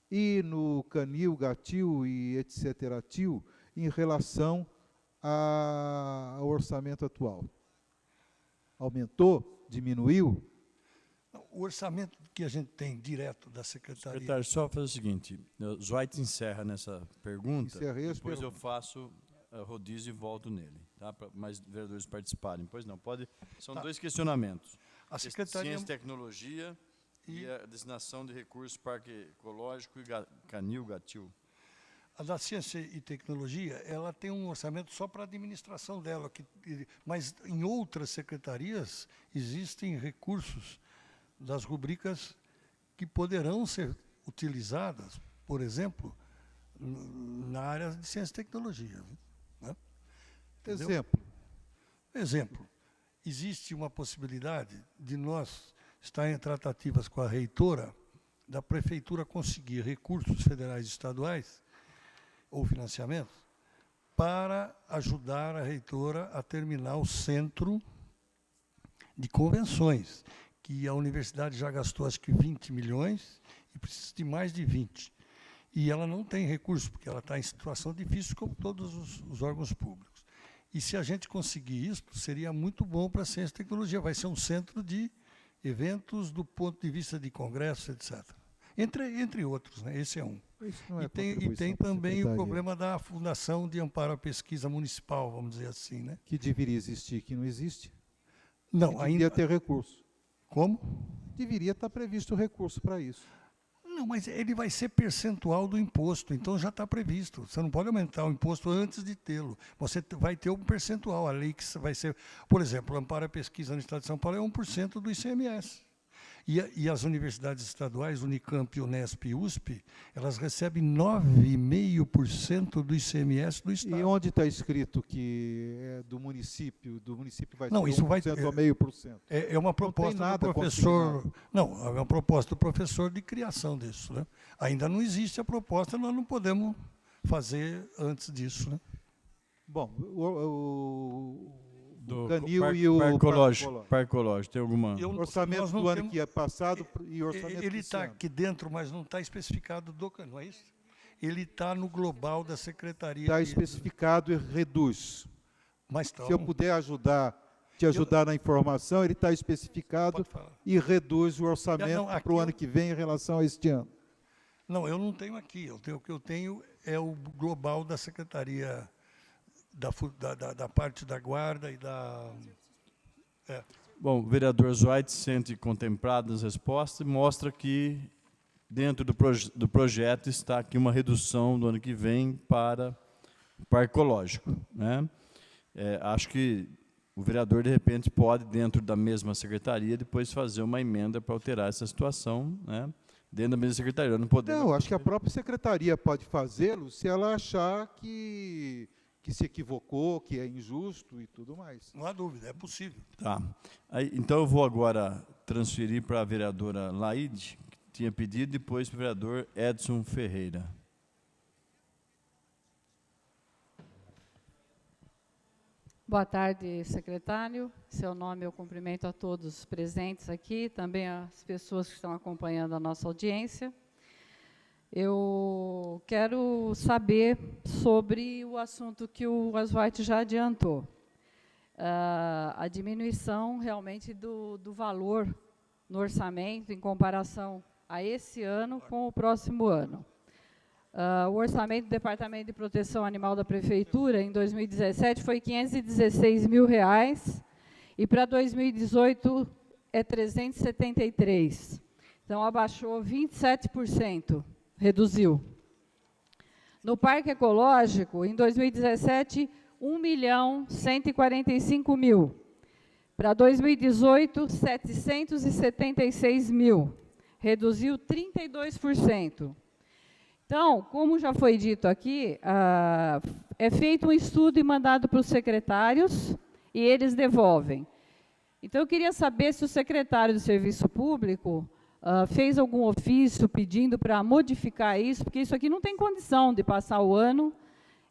e no Canil, Gatil e etc. em relação ao orçamento atual? Aumentou? Diminuiu? O orçamento que a gente tem direto da Secretaria... Secretário, só fazer o seguinte, o Zuaite encerra nessa pergunta, depois eu faço rodízio e volto nele, tá? Para mais vereadores participarem. Pois não, pode... São dois questionamentos. A Secretaria... Ciência e Tecnologia e a destinação de recursos Parque Ecológico e Canil, Gatil. A da Ciência e Tecnologia, ela tem um orçamento só para a administração dela, mas em outras secretarias existem recursos das rubricas que poderão ser utilizadas, por exemplo, na área de Ciência e Tecnologia. Né? Exemplo. Existe uma possibilidade de nós estar em tratativas com a reitora, da prefeitura conseguir recursos federais e estaduais, ou financiamento, para ajudar a reitora a terminar o centro de convenções, que a universidade já gastou, acho que 20 milhões, e precisa de mais de 20. E ela não tem recurso, porque ela está em situação difícil, como todos os órgãos públicos. E se a gente conseguir isso, seria muito bom para a ciência e tecnologia. Vai ser um centro de eventos do ponto de vista de congressos, etc. Entre outros, né? Esse é um. E tem também o problema da Fundação de Amparo à Pesquisa Municipal, vamos dizer assim, né? Que deveria existir, que não existe. Não, Deveria ainda... ter recurso. Como? Deveria estar previsto recurso para isso. Não, mas ele vai ser percentual do imposto, então já está previsto. Você não pode aumentar o imposto antes de tê-lo. Você vai ter um percentual. A lei que vai ser... Por exemplo, o Amparo à Pesquisa no Estado de São Paulo é 1% do ICMS. E as universidades estaduais, Unicamp, Unesp e USP, elas recebem 9,5% do ICMS do Estado. E onde está escrito que é do município vai Não, ser isso vai 1% ou 0,5%? É uma proposta do professor. Não, é uma proposta do professor de criação disso, né? Ainda não existe a proposta, nós não podemos fazer antes disso, né? Bom, Do Canil e o Parque Ecológico, tem alguma... orçamento do ano que é passado e orçamento Ele desse está ano. aqui dentro, mas não está especificado do Canil, não é isso? Ele está no global da Secretaria. Está especificado e reduz. Mas tá, Se eu puder te ajudar na informação, ele está especificado e reduz o orçamento para o ano que vem em relação a este ano. Não, eu não tenho aqui. O que eu tenho é o global da Secretaria da parte da guarda e da... Bom, o vereador Zweig se sente contemplado nas respostas e mostra que dentro do projeto está aqui uma redução do ano que vem para o Parque Ecológico, né? Acho que o vereador, de repente, pode, dentro da mesma secretaria, depois fazer uma emenda para alterar essa situação, né? Dentro da mesma secretaria. Não, acho que a própria secretaria pode fazê-lo se ela achar que se equivocou, que é injusto e tudo mais. Não há dúvida, é possível. Tá. Então, eu vou agora transferir para a vereadora Laide, que tinha pedido, depois para o vereador Edson Ferreira. Boa tarde, secretário. Seu nome eu cumprimento a todos os presentes aqui, também as pessoas que estão acompanhando a nossa audiência. Eu quero saber sobre o assunto que o Oswald já adiantou. A diminuição realmente do valor no orçamento em comparação a esse ano com o próximo ano. O orçamento do Departamento de Proteção Animal da Prefeitura, em 2017, foi R$ 516 mil, e para 2018 é 373. Então, abaixou 27%. Reduziu. No Parque Ecológico, em 2017, 1.145 mil. Para 2018, 776 mil. Reduziu 32%. Então, como já foi dito aqui, é feito um estudo e mandado para os secretários e eles devolvem. Então, eu queria saber se o secretário do Serviço Público fez algum ofício pedindo para modificar isso, porque isso aqui não tem condição de passar o ano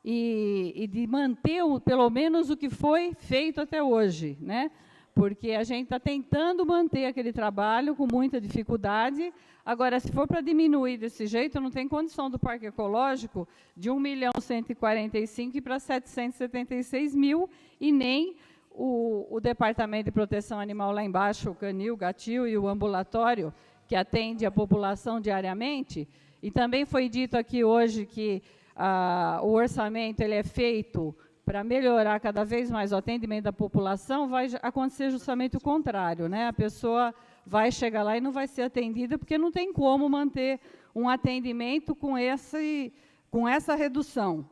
e de manter pelo menos o que foi feito até hoje, né? Porque a gente está tentando manter aquele trabalho com muita dificuldade. Agora, se for para diminuir desse jeito, não tem condição do Parque Ecológico de 1.145 para 776 mil, e nem o Departamento de Proteção Animal lá embaixo, o Canil, o Gatil e o ambulatório, que atende a população diariamente. E também foi dito aqui hoje que o orçamento ele é feito para melhorar cada vez mais o atendimento da população. Vai acontecer justamente o contrário, né? A pessoa vai chegar lá e não vai ser atendida, porque não tem como manter um atendimento com essa redução.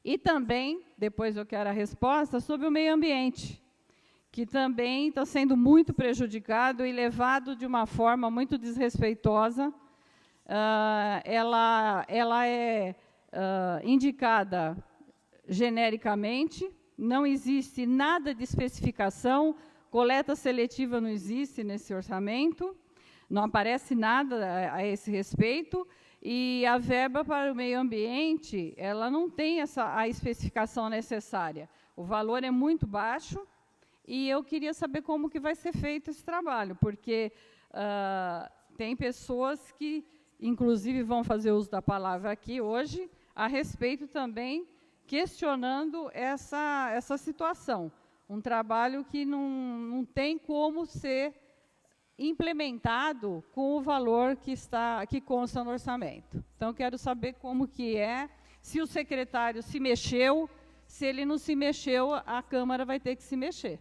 E também, depois eu quero a resposta, sobre o meio ambiente, que também está sendo muito prejudicado e levado de uma forma muito desrespeitosa. Ela é indicada genericamente, não existe nada de especificação, coleta seletiva não existe nesse orçamento, não aparece nada a esse respeito, e a verba para o meio ambiente, ela não tem a especificação necessária. O valor é muito baixo, e eu queria saber como que vai ser feito esse trabalho, porque tem pessoas que, inclusive, vão fazer uso da palavra aqui hoje, a respeito também, questionando essa situação. Um trabalho que não tem como ser implementado com o valor que consta no orçamento. Então, quero saber como que é, se o secretário se mexeu, se ele não se mexeu, a Câmara vai ter que se mexer.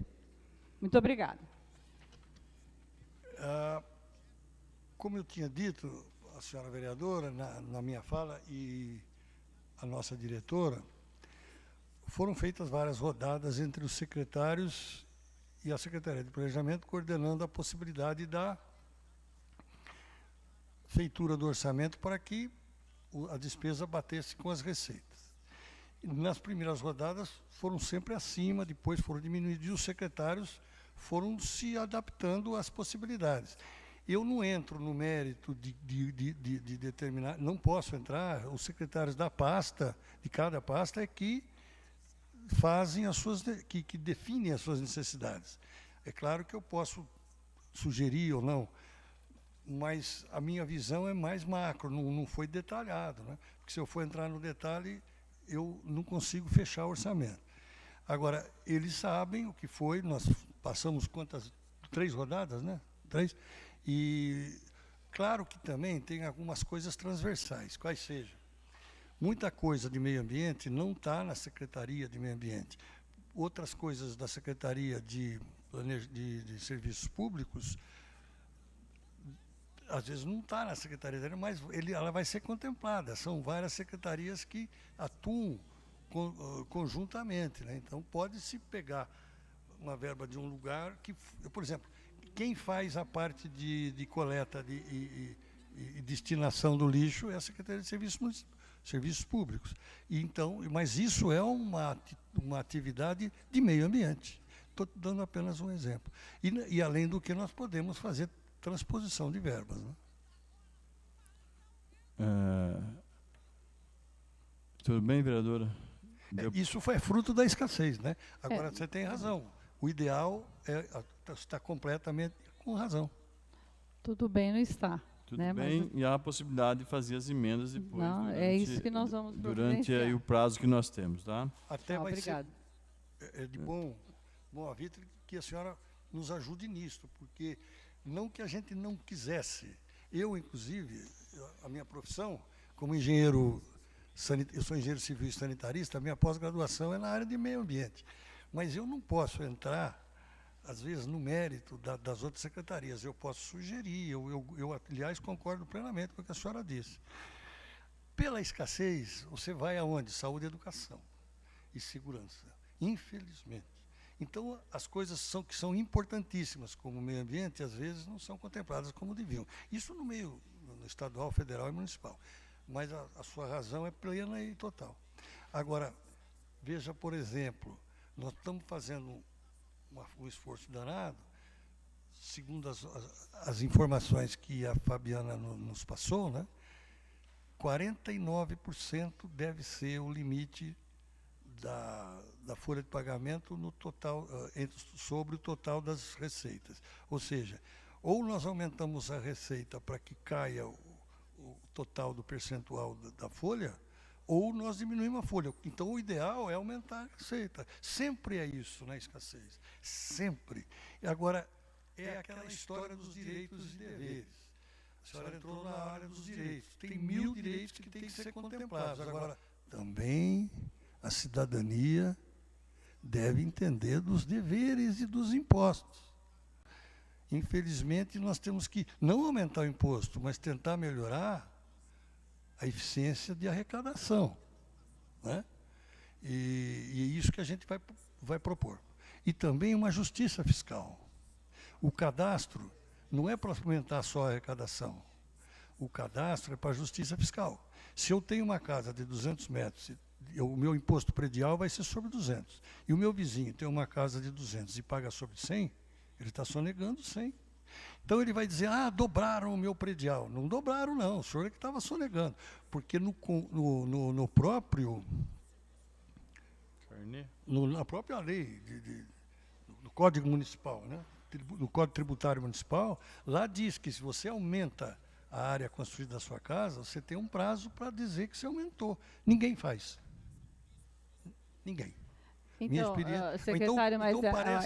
Muito obrigada. Como eu tinha dito, a senhora vereadora, na minha fala, e a nossa diretora, foram feitas várias rodadas entre os secretários e a Secretaria de Planejamento, coordenando a possibilidade da feitura do orçamento para que a despesa batesse com as receitas. Nas primeiras rodadas foram sempre acima, depois foram diminuídos, e os secretários foram se adaptando às possibilidades. Eu não entro no mérito de determinar, não posso entrar, os secretários da pasta, de cada pasta, é que fazem as suas, que definem as suas necessidades. É claro que eu posso sugerir ou não, mas a minha visão é mais macro, não foi detalhado, né? Porque se eu for entrar no detalhe, eu não consigo fechar o orçamento. Agora, eles sabem o que foi, nós passamos 3 rodadas, né? 3, e claro que também tem algumas coisas transversais, quais sejam. Muita coisa de meio ambiente não está na Secretaria de Meio Ambiente. Outras coisas da Secretaria de Serviços Públicos, às vezes não está na Secretaria, mas ela vai ser contemplada. São várias secretarias que atuam conjuntamente, né? Então, pode-se pegar uma verba de um lugar que, por exemplo, quem faz a parte de coleta e destinação do lixo é a Secretaria de Serviços Públicos. E então, mas isso é uma atividade de meio ambiente. Estou dando apenas um exemplo. E além do que nós podemos fazer transposição de verbas, né? Tudo bem, vereadora? Isso foi fruto da escassez, né? Agora, você tem razão. O ideal está completamente com razão. Tudo bem, não está. Tudo né? bem, e há a possibilidade de fazer as emendas depois. Não, é isso que nós vamos durante aí o prazo que nós temos, tá? Até vai obrigado. ser de bom avitre que a senhora nos ajude nisso, porque não que a gente não quisesse. Eu, inclusive, a minha profissão, como engenheiro, eu sou engenheiro civil e sanitarista, a minha pós-graduação é na área de meio ambiente. Mas eu não posso entrar, às vezes, no mérito das outras secretarias. Eu posso sugerir, eu, aliás, concordo plenamente com o que a senhora disse. Pela escassez, você vai aonde? Saúde, educação e segurança, infelizmente. Então, as coisas que são importantíssimas, como o meio ambiente, às vezes não são contempladas como deviam. Isso no meio no estadual, federal e municipal. Mas a sua razão é plena e total. Agora, veja, por exemplo, nós estamos fazendo um esforço danado, segundo as informações que a Fabiana nos passou, né? 49% deve ser o limite da folha de pagamento no total, sobre o total das receitas. Ou seja, ou nós aumentamos a receita para que caia o total do percentual da folha, ou nós diminuímos a folha. Então, o ideal é aumentar a receita. Sempre é isso na escassez. Sempre. E agora, é aquela história dos direitos e deveres. A senhora entrou na área dos direitos. Tem 1000 direitos que têm que ser contemplados. Agora, também a cidadania deve entender dos deveres e dos impostos. Infelizmente, nós temos que não aumentar o imposto, mas tentar melhorar a eficiência de arrecadação, né? E é isso que a gente vai propor. E também uma justiça fiscal. O cadastro não é para aumentar só a arrecadação. O cadastro é para a justiça fiscal. Se eu tenho uma casa de 200 metros, o meu imposto predial vai ser sobre 200. E o meu vizinho tem uma casa de 200 e paga sobre 100, ele está sonegando 100. Então ele vai dizer, dobraram o meu predial. Não dobraram, não, o senhor é que estava sonegando. Porque na própria lei, no Código Municipal, né? No Código Tributário Municipal, lá diz que se você aumenta a área construída da sua casa, você tem um prazo para dizer que você aumentou. Ninguém faz. Ninguém. Então, secretário, mas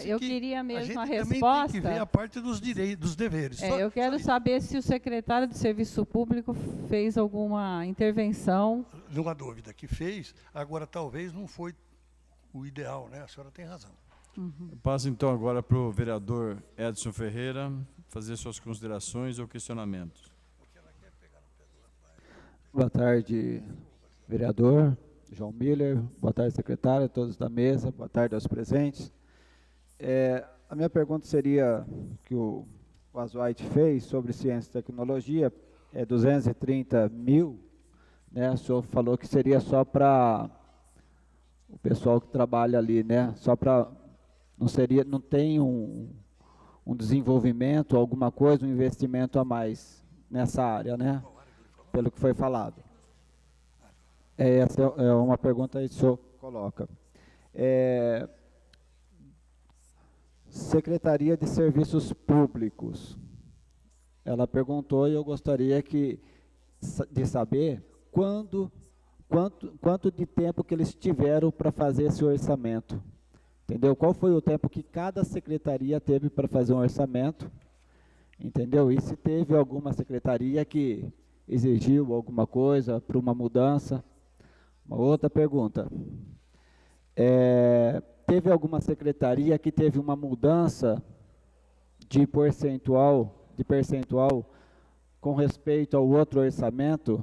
eu queria mesmo a resposta. Também tem que ver a parte dos direitos, dos deveres. Eu quero saber se o secretário de Serviço Público fez alguma intervenção. Não há dúvida que fez, agora talvez não foi o ideal, né? A senhora tem razão. Eu passo então agora para o vereador Edson Ferreira fazer suas considerações ou questionamentos. Boa tarde, vereador João Miller, boa tarde, secretário, todos da mesa, boa tarde aos presentes. A minha pergunta seria, que o Asuaite fez sobre ciência e tecnologia, 230 mil, né? O senhor falou que seria só para o pessoal que trabalha ali, né? Só para, não tem um desenvolvimento, alguma coisa, um investimento a mais nessa área, né? Pelo que foi falado. Essa é uma pergunta aí que o senhor coloca. Secretaria de Serviços Públicos. Ela perguntou e eu gostaria de saber quanto de tempo que eles tiveram para fazer esse orçamento. Entendeu? Qual foi o tempo que cada secretaria teve para fazer um orçamento? Entendeu? E se teve alguma secretaria que exigiu alguma coisa para uma mudança? Uma outra pergunta. Teve alguma secretaria que teve uma mudança de percentual com respeito ao outro orçamento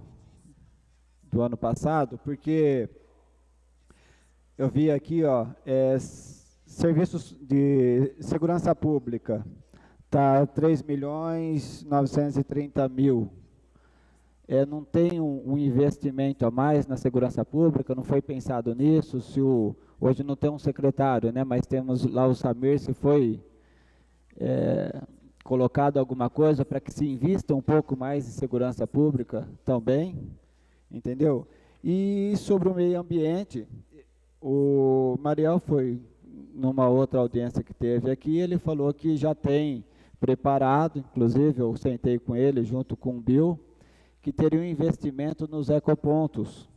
do ano passado? Porque eu vi aqui, serviços de segurança pública, está 3.930.000. Não tem um investimento a mais na segurança pública, não foi pensado nisso, hoje não tem um secretário, né, mas temos lá o Samir, se foi colocado alguma coisa para que se invista um pouco mais em segurança pública também, entendeu? E sobre o meio ambiente, o Mariel foi numa outra audiência que teve aqui, ele falou que já tem preparado, inclusive eu sentei com ele junto com o Bill, que teria um investimento nos ecopontos,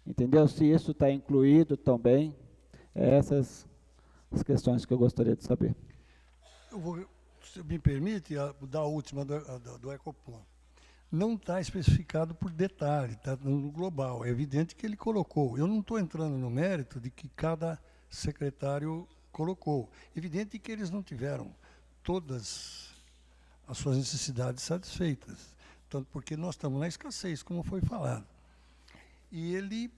entendeu? Se isso está incluído também, essas as questões que eu gostaria de saber. Eu vou, se me permite, dar a última do ecoponto. Não está especificado por detalhe, está no global. É evidente que ele colocou. Eu não estou entrando no mérito de que cada secretário colocou. Evidente que eles não tiveram todas as suas necessidades satisfeitas, tanto porque nós estamos na escassez, como foi falado. E ele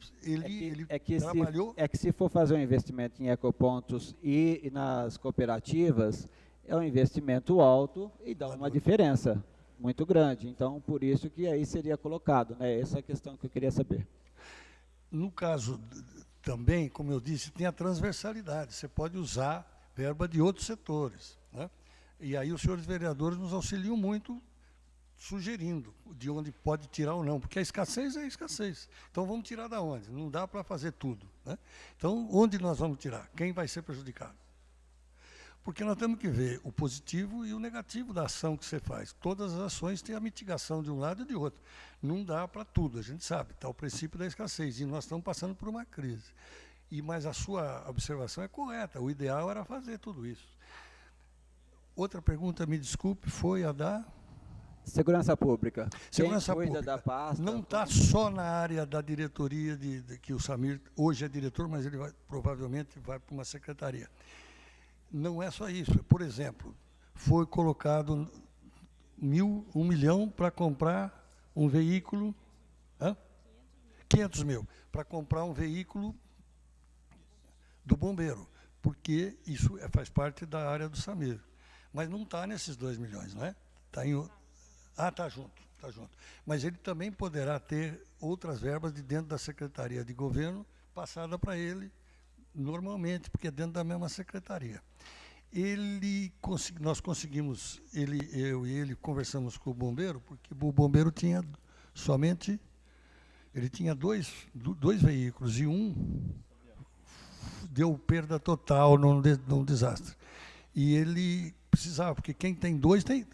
trabalhou... Se for fazer um investimento em ecopontos e nas cooperativas, é um investimento alto e dá uma diferença muito grande. Então, por isso que aí seria colocado, né? Essa é a questão que eu queria saber. No caso também, como eu disse, tem a transversalidade. Você pode usar verba de outros setores, né? E aí os senhores vereadores nos auxiliam muito, sugerindo de onde pode tirar ou não, porque a escassez é a escassez. Então, vamos tirar da onde? Não dá para fazer tudo, né? Então, onde nós vamos tirar? Quem vai ser prejudicado? Porque nós temos que ver o positivo e o negativo da ação que você faz. Todas as ações têm a mitigação de um lado e de outro. Não dá para tudo, a gente sabe, está o princípio da escassez, e nós estamos passando por uma crise. Mas a sua observação é correta, o ideal era fazer tudo isso. Outra pergunta, me desculpe, foi a da... Segurança Pública. Segurança Quem cuida Pública. Da pasta, não está só na área da diretoria, que o Samir hoje é diretor, mas ele provavelmente vai para uma secretaria. Não é só isso. Por exemplo, foi colocado 1 milhão para comprar um veículo, 500 mil, para comprar um veículo do bombeiro, porque isso faz parte da área do Samir. Mas não está nesses 2 milhões, não é? Está em... está junto, está junto. Mas ele também poderá ter outras verbas de dentro da Secretaria de Governo, passada para ele normalmente, porque é dentro da mesma secretaria. Nós conseguimos, eu e ele conversamos com o bombeiro, porque o bombeiro tinha somente, ele tinha dois veículos, e um deu perda total num desastre. E ele precisava, porque quem tem 2 tem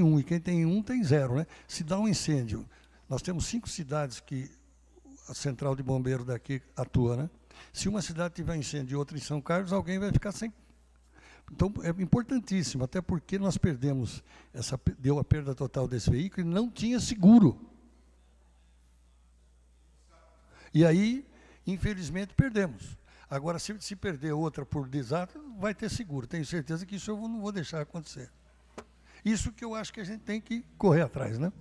1, e quem tem 1 tem 0, né? Se dá um incêndio, nós temos 5 cidades que a central de bombeiro daqui atua, né? Se uma cidade tiver incêndio e outra em São Carlos, alguém vai ficar sem. Então, é importantíssimo, até porque nós perdemos, deu a perda total desse veículo e não tinha seguro. E aí, infelizmente, perdemos. Agora, se perder outra por desastre, vai ter seguro. Tenho certeza que isso eu não vou deixar acontecer. Isso que eu acho que a gente tem que correr atrás, né?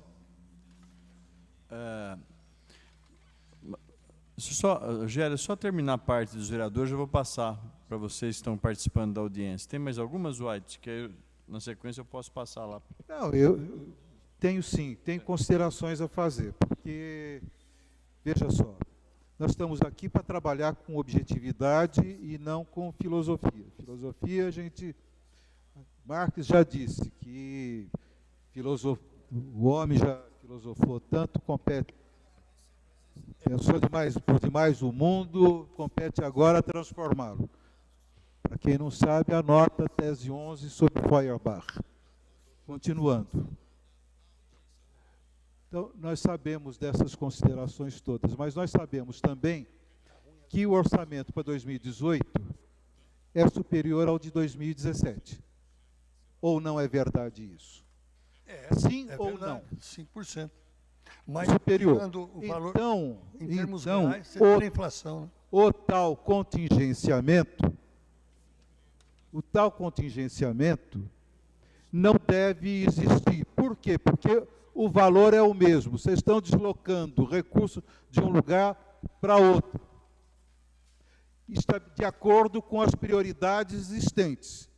Gério, só terminar a parte dos vereadores, eu vou passar para vocês que estão participando da audiência. Tem mais algumas, White, que na sequência eu posso passar lá. Não, eu tenho sim, tenho considerações a fazer, porque, veja só, nós estamos aqui para trabalhar com objetividade e não com filosofia. Filosofia, Marx já disse que o homem já filosofou tanto, pensou por demais o mundo, compete agora transformá-lo. Para quem não sabe, anota a tese 11 sobre Feuerbach. Continuando. Então, nós sabemos dessas considerações todas, mas nós sabemos também que o orçamento para 2018 é superior ao de 2017. Ou não é verdade isso? Sim ou verdade, não? 5%. Mas superior. O valor, então, em termos reais, você tem a inflação. Né? O tal contingenciamento não deve existir. Por quê? Porque o valor é o mesmo. Vocês estão deslocando recursos de um lugar para outro, está de acordo com as prioridades existentes.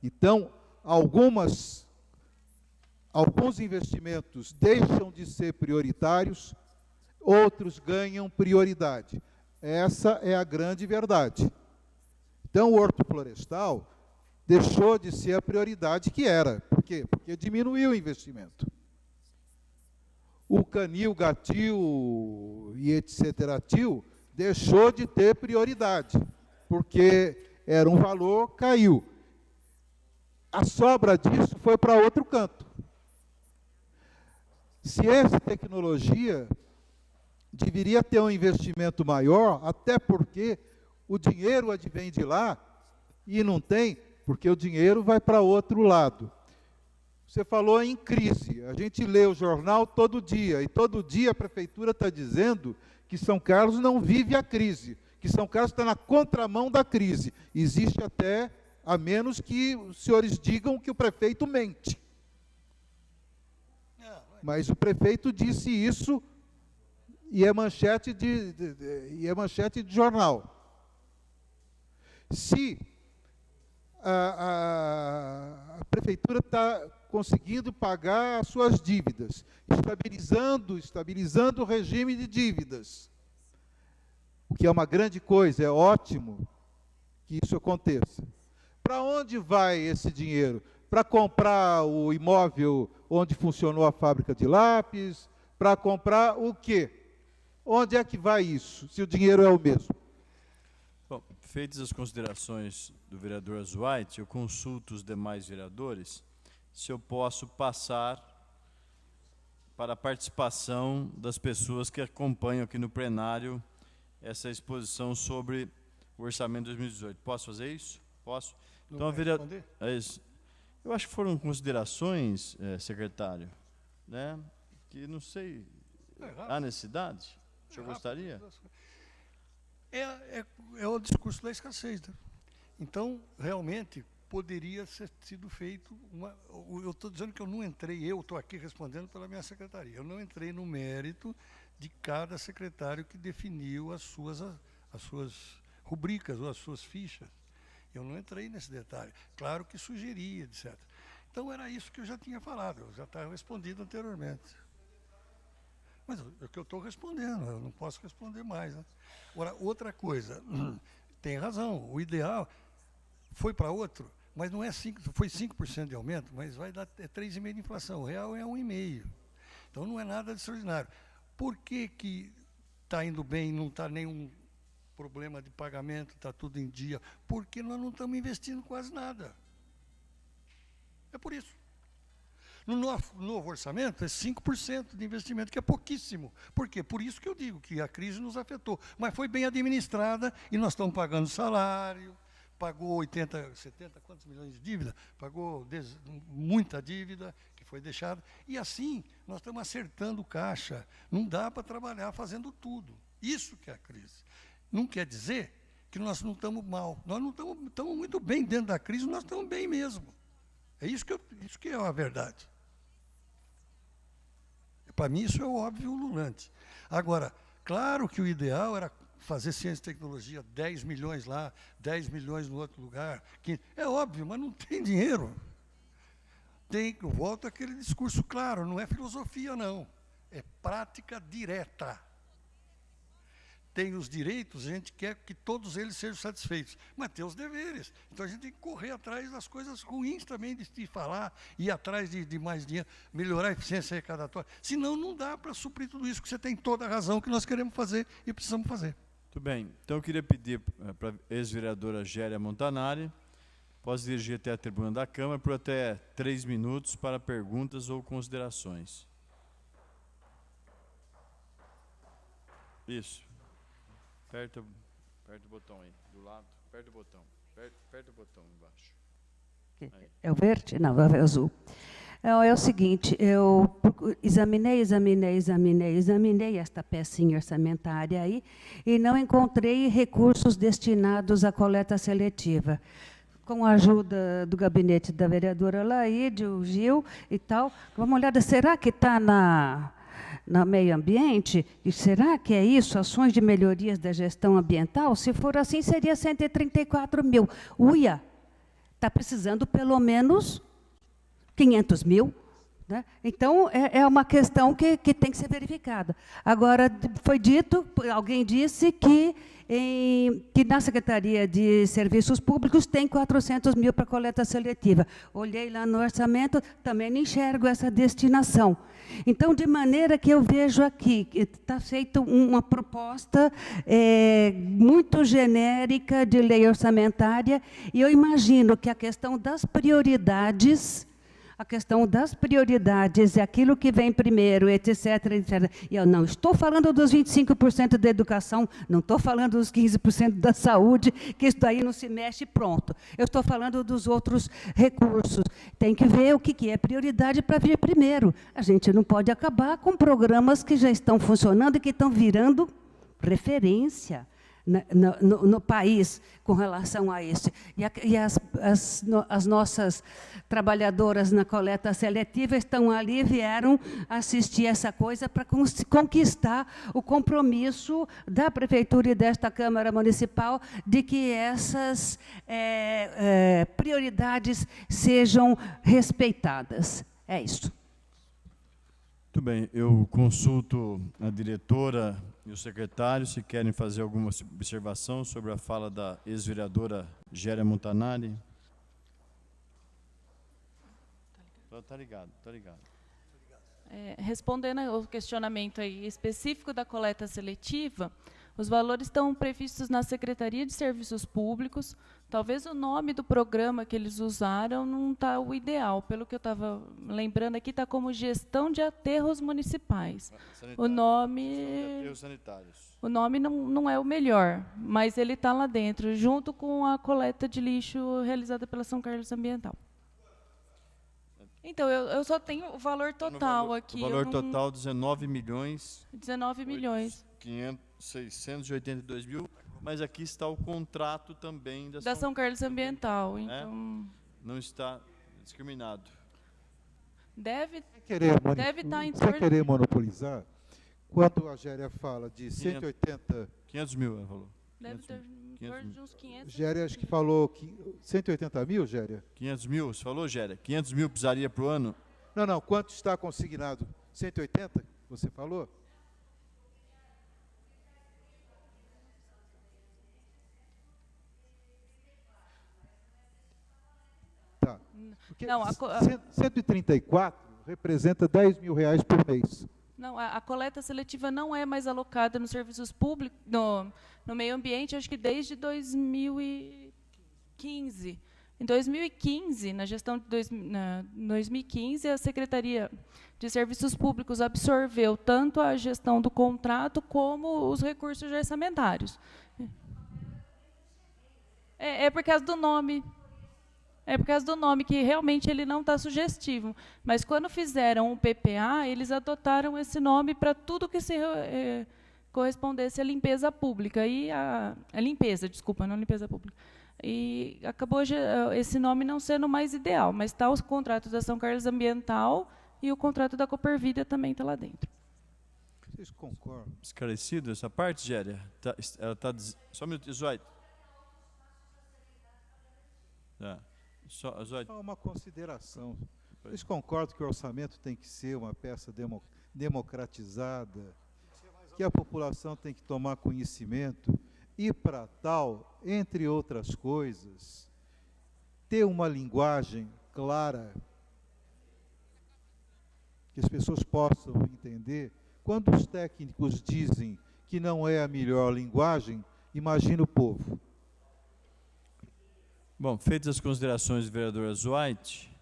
Então, alguns investimentos deixam de ser prioritários, outros ganham prioridade. Essa é a grande verdade. Então, o horto florestal deixou de ser a prioridade que era. Por quê? Porque diminuiu o investimento. O canil, gatil e etc. deixou de ter prioridade, porque era um valor, caiu. A sobra disso foi para outro canto. Ciência e tecnologia deveria ter um investimento maior, até porque o dinheiro advém de lá e não tem, porque o dinheiro vai para outro lado. Você falou em crise, a gente lê o jornal todo dia, e todo dia a prefeitura está dizendo que São Carlos não vive a crise, que São Carlos está na contramão da crise. Existe até, a menos que os senhores digam que o prefeito mente. Mas o prefeito disse isso e é manchete de jornal. Se a prefeitura está conseguindo pagar as suas dívidas, estabilizando o regime de dívidas, o que é uma grande coisa, é ótimo que isso aconteça. Para onde vai esse dinheiro? Para comprar o imóvel onde funcionou a fábrica de lápis? Para comprar o quê? Onde é que vai isso, se o dinheiro é o mesmo? Bom, feitas as considerações do vereador White, eu consulto os demais vereadores se eu posso passar para a participação das pessoas que acompanham aqui no plenário essa exposição sobre o orçamento de 2018. Posso fazer isso? Posso? Então, vereador, eu acho que foram considerações, secretário, né, que não sei, há necessidade? O senhor gostaria? É o discurso da escassez. Né? Então, realmente, poderia ser sido feito eu estou dizendo que eu não entrei, eu estou aqui respondendo pela minha secretaria, eu não entrei no mérito de cada secretário que definiu as suas rubricas ou as suas fichas. Eu não entrei nesse detalhe. Claro que sugeria, etc. Então, era isso que eu já tinha falado, eu já estava respondido anteriormente. Mas é o que eu estou respondendo, eu não posso responder mais. Né? Agora, outra coisa, tem razão, o ideal foi para outro, mas não é 5%, foi 5% de aumento, mas vai dar 3,5% de inflação, o real é 1,5%. Então, não é nada de extraordinário. Por que está indo bem, não está nenhum problema de pagamento, está tudo em dia? Porque nós não estamos investindo quase nada. É por isso. No novo orçamento, é 5% de investimento, que é pouquíssimo. Por quê? Por isso que eu digo que a crise nos afetou. Mas foi bem administrada e nós estamos pagando salário, pagou 80, 70, quantos milhões de dívida? Pagou muita dívida que foi deixada. E assim, nós estamos acertando caixa. Não dá para trabalhar fazendo tudo. Isso que é a crise. Não quer dizer que nós não estamos mal. Nós não estamos muito bem dentro da crise, nós estamos bem mesmo. É isso que é a verdade. Para mim, isso é o óbvio ululante. Agora, claro que o ideal era fazer ciência e tecnologia, 10 milhões lá, 10 milhões no outro lugar. É óbvio, mas não tem dinheiro. Eu volto àquele discurso claro, não é filosofia, não. É prática direta. Tem os direitos, a gente quer que todos eles sejam satisfeitos, mas tem os deveres. Então, a gente tem que correr atrás das coisas ruins também, de falar, ir atrás de mais dinheiro, melhorar a eficiência arrecadatória. Senão, não dá para suprir tudo isso, que você tem toda a razão que nós queremos fazer e precisamos fazer. Muito bem. Então, eu queria pedir para a ex-vereadora Géria Montanari, pode dirigir até a tribuna da Câmara por até 3 minutos para perguntas ou considerações. Isso. Aperta o botão aí, do lado. Aperta o botão. Aperta o botão embaixo. É o verde? Não, é o azul. É o seguinte, eu examinei esta pecinha orçamentária aí e não encontrei recursos destinados à coleta seletiva. Com a ajuda do gabinete da vereadora Laíde, o Gil e tal, vamos olhar, será que está no meio ambiente? E será que é isso? Ações de melhorias da gestão ambiental? Se for assim, seria 134 mil. Uia, está precisando pelo menos 500 mil. Né? Então, é uma questão que tem que ser verificada. Agora, foi dito, alguém disse que na Secretaria de Serviços Públicos tem 400 mil para coleta seletiva. Olhei lá no orçamento, também não enxergo essa destinação. Então, de maneira que eu vejo aqui, está feita uma proposta muito genérica de lei orçamentária, e eu imagino que a questão das prioridades é aquilo que vem primeiro, etc., etc. E eu não estou falando dos 25% da educação, não estou falando dos 15% da saúde, que isso daí não se mexe pronto. Eu estou falando dos outros recursos. Tem que ver o que é prioridade para vir primeiro. A gente não pode acabar com programas que já estão funcionando e que estão virando referência no país com relação a isso. E as nossas trabalhadoras na coleta seletiva estão ali, vieram assistir essa coisa para conquistar o compromisso da Prefeitura e desta Câmara Municipal de que essas prioridades sejam respeitadas. É isso. Muito bem, eu consulto a diretora e o secretário se querem fazer alguma observação sobre a fala da ex-vereadora Géria Montanari. Está ligado. Respondendo ao questionamento aí específico da coleta seletiva, os valores estão previstos na Secretaria de Serviços Públicos. Talvez o nome do programa que eles usaram não está o ideal. Pelo que eu estava lembrando aqui, está como Gestão de Aterros Municipais. O nome... Aterros sanitários. O nome não é o melhor, mas ele está lá dentro, junto com a coleta de lixo realizada pela São Carlos Ambiental. Então, eu só tenho o valor total aqui. O valor total, 19 milhões. 19 milhões. 682 mil, mas aqui está o contrato também da São Carlos Ambiental. Então, não está discriminado. Deve estar em torno... Você querer monopolizar, quando a Géria fala de 180... 500 mil, ela falou. Deve ter em torno de uns 500. Géria, acho que falou 180 mil, Géria? 500 mil, você falou, Géria? 500 mil precisaria para o ano? Não, quanto está consignado? 180, você falou? Tá. Porque não, 134 representa 10 mil reais por mês. Não, a coleta seletiva não é mais alocada nos serviços públicos, no meio ambiente, acho que desde 2015. Em 2015, na gestão de 2015, a Secretaria de Serviços Públicos absorveu tanto a gestão do contrato como os recursos orçamentários. É por causa do nome. É por causa do nome, que realmente ele não está sugestivo. Mas, quando fizeram o PPA, eles adotaram esse nome para tudo que se correspondesse à limpeza pública. E a limpeza, desculpa, não limpeza pública. E acabou esse nome não sendo o mais ideal, mas está o contrato da São Carlos Ambiental e o contrato da Coopervida também está lá dentro. Vocês concordam? Esclarecido essa parte, Géria? Ela tá, só um minuto, Zoide. Zoide. Uma consideração. Vocês concordam que o orçamento tem que ser uma peça democratizada, que a população tem que tomar conhecimento e, para tal, entre outras coisas, ter uma linguagem clara, que as pessoas possam entender? Quando os técnicos dizem que não é a melhor linguagem, imagina o povo. Bom, feitas as considerações do vereador Azuaite,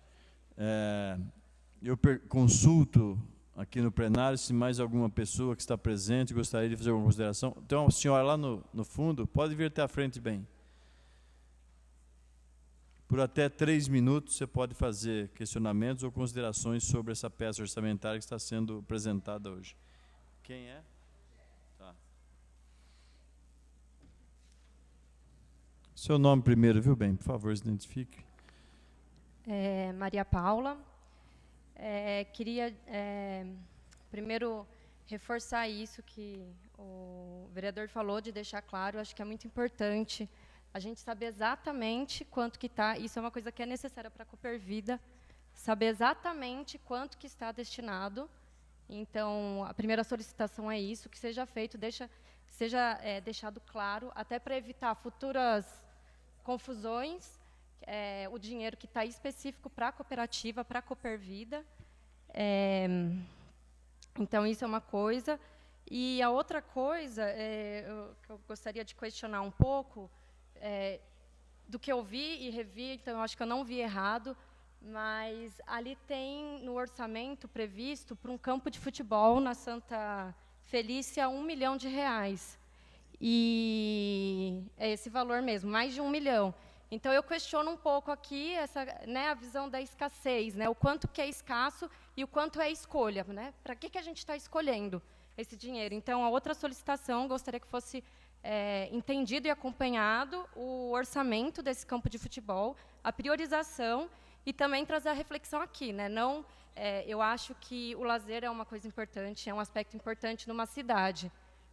eu consulto aqui no plenário se mais alguma pessoa que está presente gostaria de fazer alguma consideração. Tem uma senhora lá no fundo, pode vir até a frente bem. Por até 3 minutos você pode fazer questionamentos ou considerações sobre essa peça orçamentária que está sendo apresentada hoje. Quem é? Tá. Seu nome primeiro, viu, bem? Por favor, se identifique. Maria Paula. Queria primeiro reforçar isso que o vereador falou, de deixar claro. Acho que é muito importante a gente saber exatamente quanto que está. Isso é uma coisa que é necessária para a Coopervida, saber exatamente quanto que está destinado. Então, a primeira solicitação é isso, que seja feito, seja deixado claro, até para evitar futuras confusões, o dinheiro que está específico para a cooperativa, para a Coopervida. Então, isso é uma coisa. E a outra coisa que eu gostaria de questionar um pouco, do que eu vi e revi, então eu acho que eu não vi errado, mas ali tem no orçamento previsto para um campo de futebol na Santa Felícia R$1 milhão. E é esse valor mesmo, mais de 1 milhão. Então, eu questiono um pouco aqui a visão da escassez, o quanto que é escasso e o quanto é escolha. Para que a gente está escolhendo esse dinheiro? Então, a outra solicitação, gostaria que fosse entendido e acompanhado o orçamento desse campo de futebol, a priorização e também trazer a reflexão aqui. Eu acho que o lazer é uma coisa importante, é um aspecto importante numa cidade,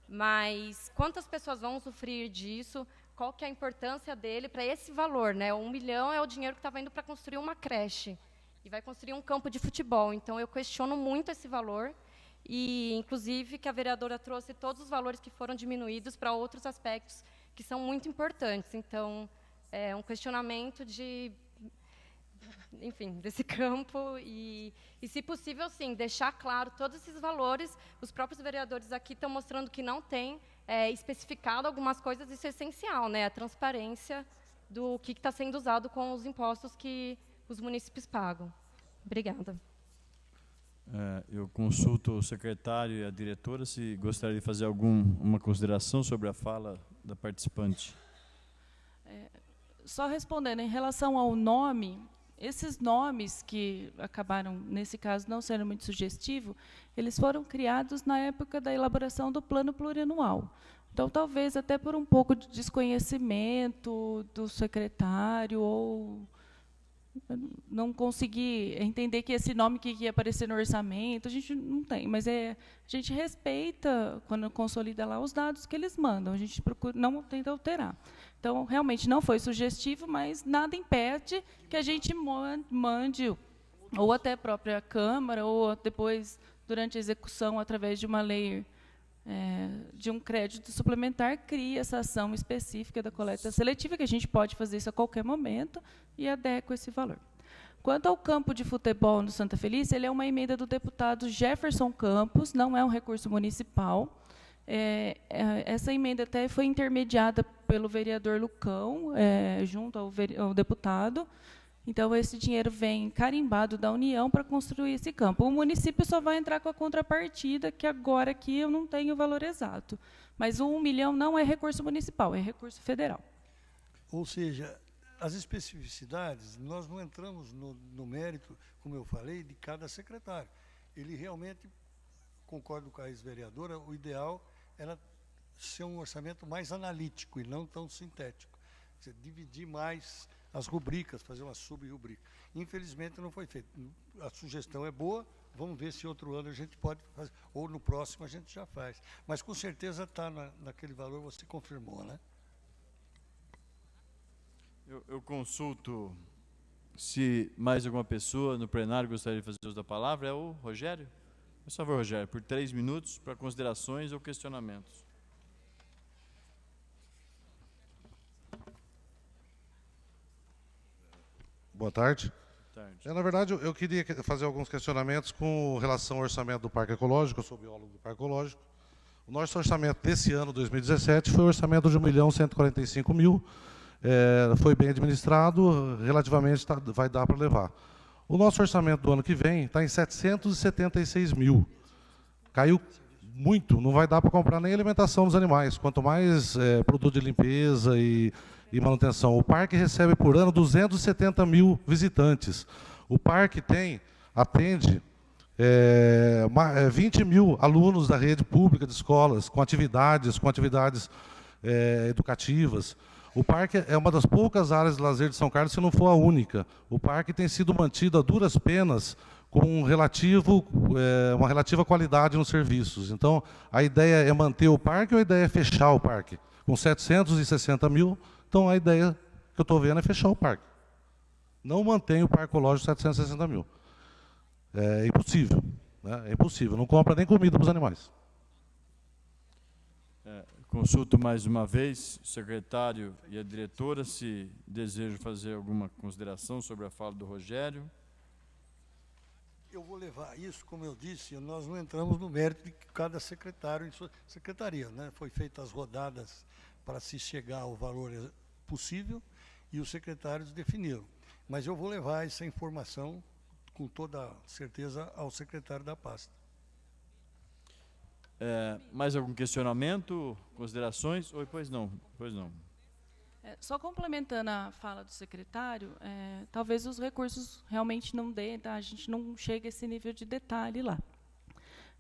mas quantas pessoas vão usufruir disso? Qual que é a importância dele para esse valor? 1 milhão é o dinheiro que estava indo para construir uma creche e vai construir um campo de futebol. Então, eu questiono muito esse valor e, inclusive, que a vereadora trouxe todos os valores que foram diminuídos para outros aspectos que são muito importantes. Então, é um questionamento desse campo e, se possível, sim, deixar claro todos esses valores. Os próprios vereadores aqui estão mostrando que não tem especificado algumas coisas, isso é essencial, a transparência do que está sendo usado com os impostos que os munícipes pagam. Obrigada. Eu consulto o secretário e a diretora se gostaria de fazer uma consideração sobre a fala da participante. Só respondendo, em relação ao nome, esses nomes que acabaram, nesse caso, não sendo muito sugestivos, eles foram criados na época da elaboração do plano plurianual. Então, talvez até por um pouco de desconhecimento do secretário, ou não conseguir entender que esse nome que ia aparecer no orçamento, a gente não tem, mas a gente respeita, quando consolida lá, os dados que eles mandam, a gente procura, não tenta alterar. Então, realmente, não foi sugestivo, mas nada impede que a gente mande, ou até a própria Câmara, ou depois, durante a execução, através de uma lei de um crédito suplementar, crie essa ação específica da coleta seletiva, que a gente pode fazer isso a qualquer momento, e adequa esse valor. Quanto ao campo de futebol no Santa Felícia, ele é uma emenda do deputado Jefferson Campos, não é um recurso municipal. Essa emenda até foi intermediada pelo vereador Lucão, junto ao deputado. Então, esse dinheiro vem carimbado da União para construir esse campo. O município só vai entrar com a contrapartida, que agora aqui eu não tenho o valor exato. Mas o 1 milhão não é recurso municipal, é recurso federal. Ou seja, as especificidades, nós não entramos no mérito, como eu falei, de cada secretário. Ele realmente, concordo com a ex-vereadora, o ideal era ser um orçamento mais analítico e não tão sintético. Quer dizer, dividir mais as rubricas, fazer uma sub-rubrica. Infelizmente não foi feito. A sugestão é boa, vamos ver se outro ano a gente pode fazer, ou no próximo a gente já faz. Mas com certeza está naquele valor, você confirmou, né? Eu consulto se mais alguma pessoa no plenário gostaria de fazer uso da palavra. É o Rogério? Por favor, Rogério, por 3 minutos para considerações ou questionamentos. Boa tarde. Boa tarde. Na verdade, eu queria fazer alguns questionamentos com relação ao orçamento do Parque Ecológico. Eu sou biólogo do Parque Ecológico. O nosso orçamento desse ano, 2017, foi um orçamento de R$ 1.145.000. Foi bem administrado, relativamente vai dar para levar. O nosso orçamento do ano que vem está em 776 mil. Caiu muito, não vai dar para comprar nem alimentação dos animais, quanto mais produto de limpeza e manutenção. O parque recebe por ano 270 mil visitantes. O parque atende 20 mil alunos da rede pública de escolas, com atividades educativas. O parque é uma das poucas áreas de lazer de São Carlos, se não for a única. O parque tem sido mantido a duras penas, com uma relativa qualidade nos serviços. Então, a ideia é manter o parque ou a ideia é fechar o parque? Com 760 mil, então a ideia que eu estou vendo é fechar o parque. Não mantém o Parque Ecológico 760 mil. É impossível. Né? É impossível. Não compra nem comida para os animais. Consulto mais uma vez o secretário e a diretora se desejam fazer alguma consideração sobre a fala do Rogério. Eu vou levar isso, como eu disse, nós não entramos no mérito de cada secretário em sua secretaria, né? Foi feitas as rodadas para se chegar ao valor possível e os secretários definiram. Mas eu vou levar essa informação, com toda certeza, ao secretário da pasta. Mais algum questionamento, considerações? Oi, pois não. Só complementando a fala do secretário, talvez os recursos realmente não dêem, tá? A gente não chega a esse nível de detalhe lá.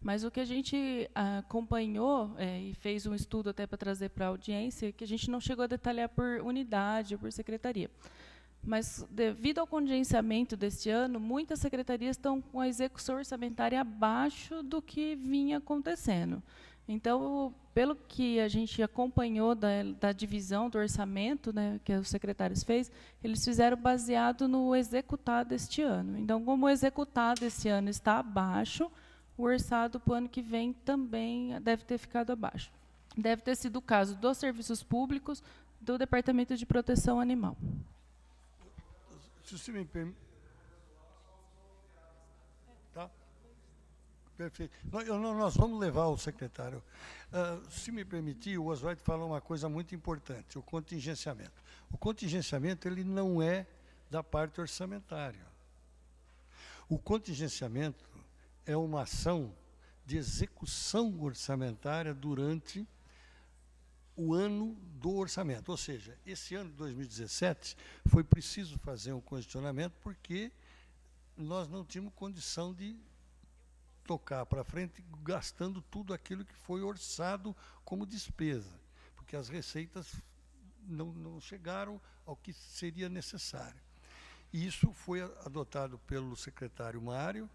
Mas o que a gente acompanhou e fez um estudo até para trazer para a audiência, que a gente não chegou a detalhar por unidade ou por secretaria. Mas, devido ao contingenciamento deste ano, muitas secretarias estão com a execução orçamentária abaixo do que vinha acontecendo. Então, pelo que a gente acompanhou da divisão do orçamento, né, que os secretários fez, eles fizeram baseado no executado este ano. Então, como o executado esse ano está abaixo, o orçado para o ano que vem também deve ter ficado abaixo. Deve ter sido o caso dos serviços públicos, do Departamento de Proteção Animal. Se você me permite... Tá? Perfeito. Nós vamos levar o secretário. Se me permitir, o Oswaldo falou uma coisa muito importante, o contingenciamento. O contingenciamento ele não é da parte orçamentária. O contingenciamento é uma ação de execução orçamentária durante o ano do orçamento. Ou seja, esse ano de 2017 foi preciso fazer um congestionamento porque nós não tínhamos condição de tocar para frente gastando tudo aquilo que foi orçado como despesa, porque as receitas não chegaram ao que seria necessário. E isso foi adotado pelo secretário Mário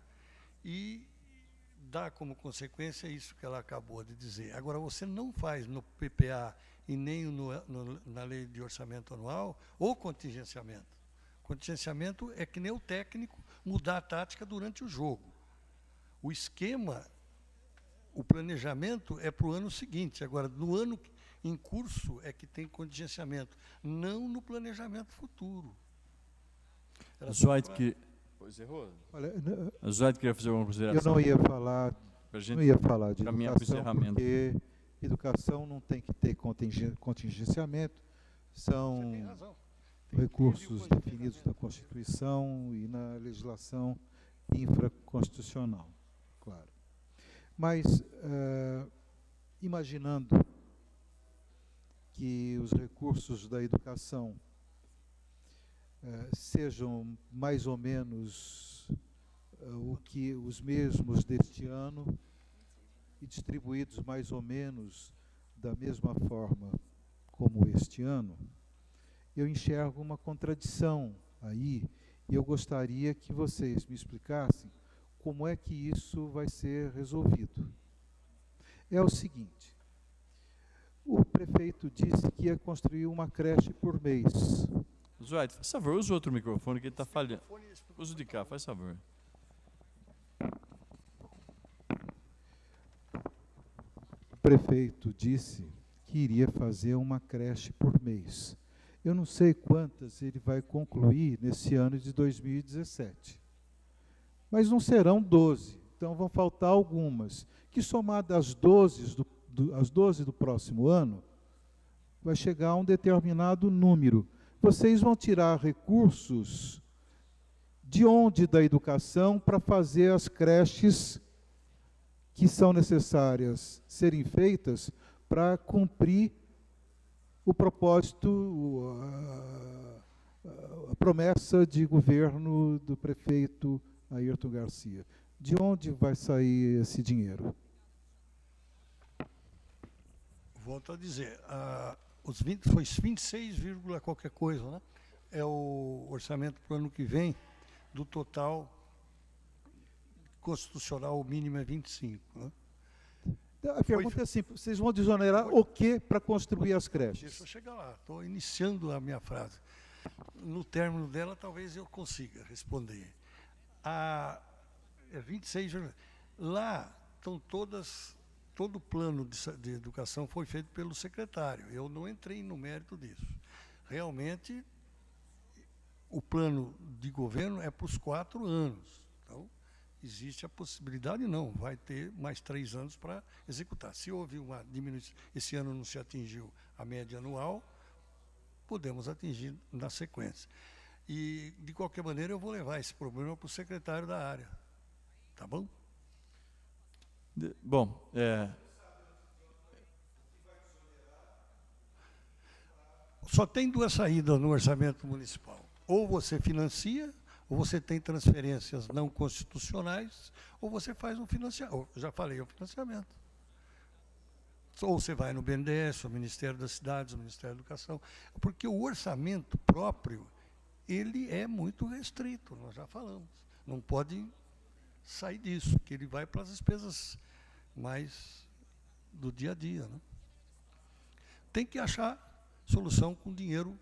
e dá como consequência isso que ela acabou de dizer. Agora, você não faz no PPA e nem na lei de orçamento anual o contingenciamento. Contingenciamento é que nem o técnico mudar a tática durante o jogo. O esquema, o planejamento é para o ano seguinte. Agora, no ano em curso é que tem contingenciamento, não no planejamento futuro. Pois errou. Olha, A Zoide queria fazer alguma consideração? Eu não ia falar de educação, porque educação não tem que ter contingenciamento, são recursos definidos na Constituição e na legislação infraconstitucional, claro. Mas, imaginando que os recursos da educação sejam mais ou menos os mesmos deste ano e distribuídos mais ou menos da mesma forma como este ano, eu enxergo uma contradição aí, e eu gostaria que vocês me explicassem como é que isso vai ser resolvido. É o seguinte, o prefeito disse que ia construir uma creche por mês. Zoraide, faz favor, usa outro microfone que ele está falhando. Usa o de cá, faz favor. O prefeito disse que iria fazer uma creche por mês. Eu não sei quantas ele vai concluir nesse ano de 2017. Mas não serão 12, então vão faltar algumas, que somadas às 12 do próximo ano, vai chegar a um determinado número. Vocês vão tirar recursos de onde da educação para fazer as creches que são necessárias serem feitas para cumprir o propósito, a promessa de governo do prefeito Ayrton Garcia. De onde vai sair esse dinheiro? Volto a dizer, os 20, foi 26, qualquer coisa, né? É o orçamento para o ano que vem, do total constitucional, o mínimo é 25. Né? A pergunta é assim, vocês vão desonerar o que para construir as creches? Deixa eu chegar lá, estou iniciando a minha frase. No término dela, talvez eu consiga responder. É 26, lá estão todo o plano de educação foi feito pelo secretário. Eu não entrei no mérito disso. Realmente, o plano de governo é para os 4 anos. Então, existe a possibilidade, não, vai ter mais 3 anos para executar. Se houve uma diminuição, esse ano não se atingiu a média anual, podemos atingir na sequência. E, de qualquer maneira, eu vou levar esse problema para o secretário da área. Tá bom? Bom, só tem 2 saídas no orçamento municipal. Ou você financia, ou você tem transferências não constitucionais, ou você faz um financiamento. Já falei, o financiamento. Ou você vai no BNDES, o Ministério das Cidades, o Ministério da Educação, porque o orçamento próprio, ele é muito restrito, nós já falamos. Não pode sair disso, que ele vai para as despesas mais do dia a dia. Né? Tem que achar solução com dinheiro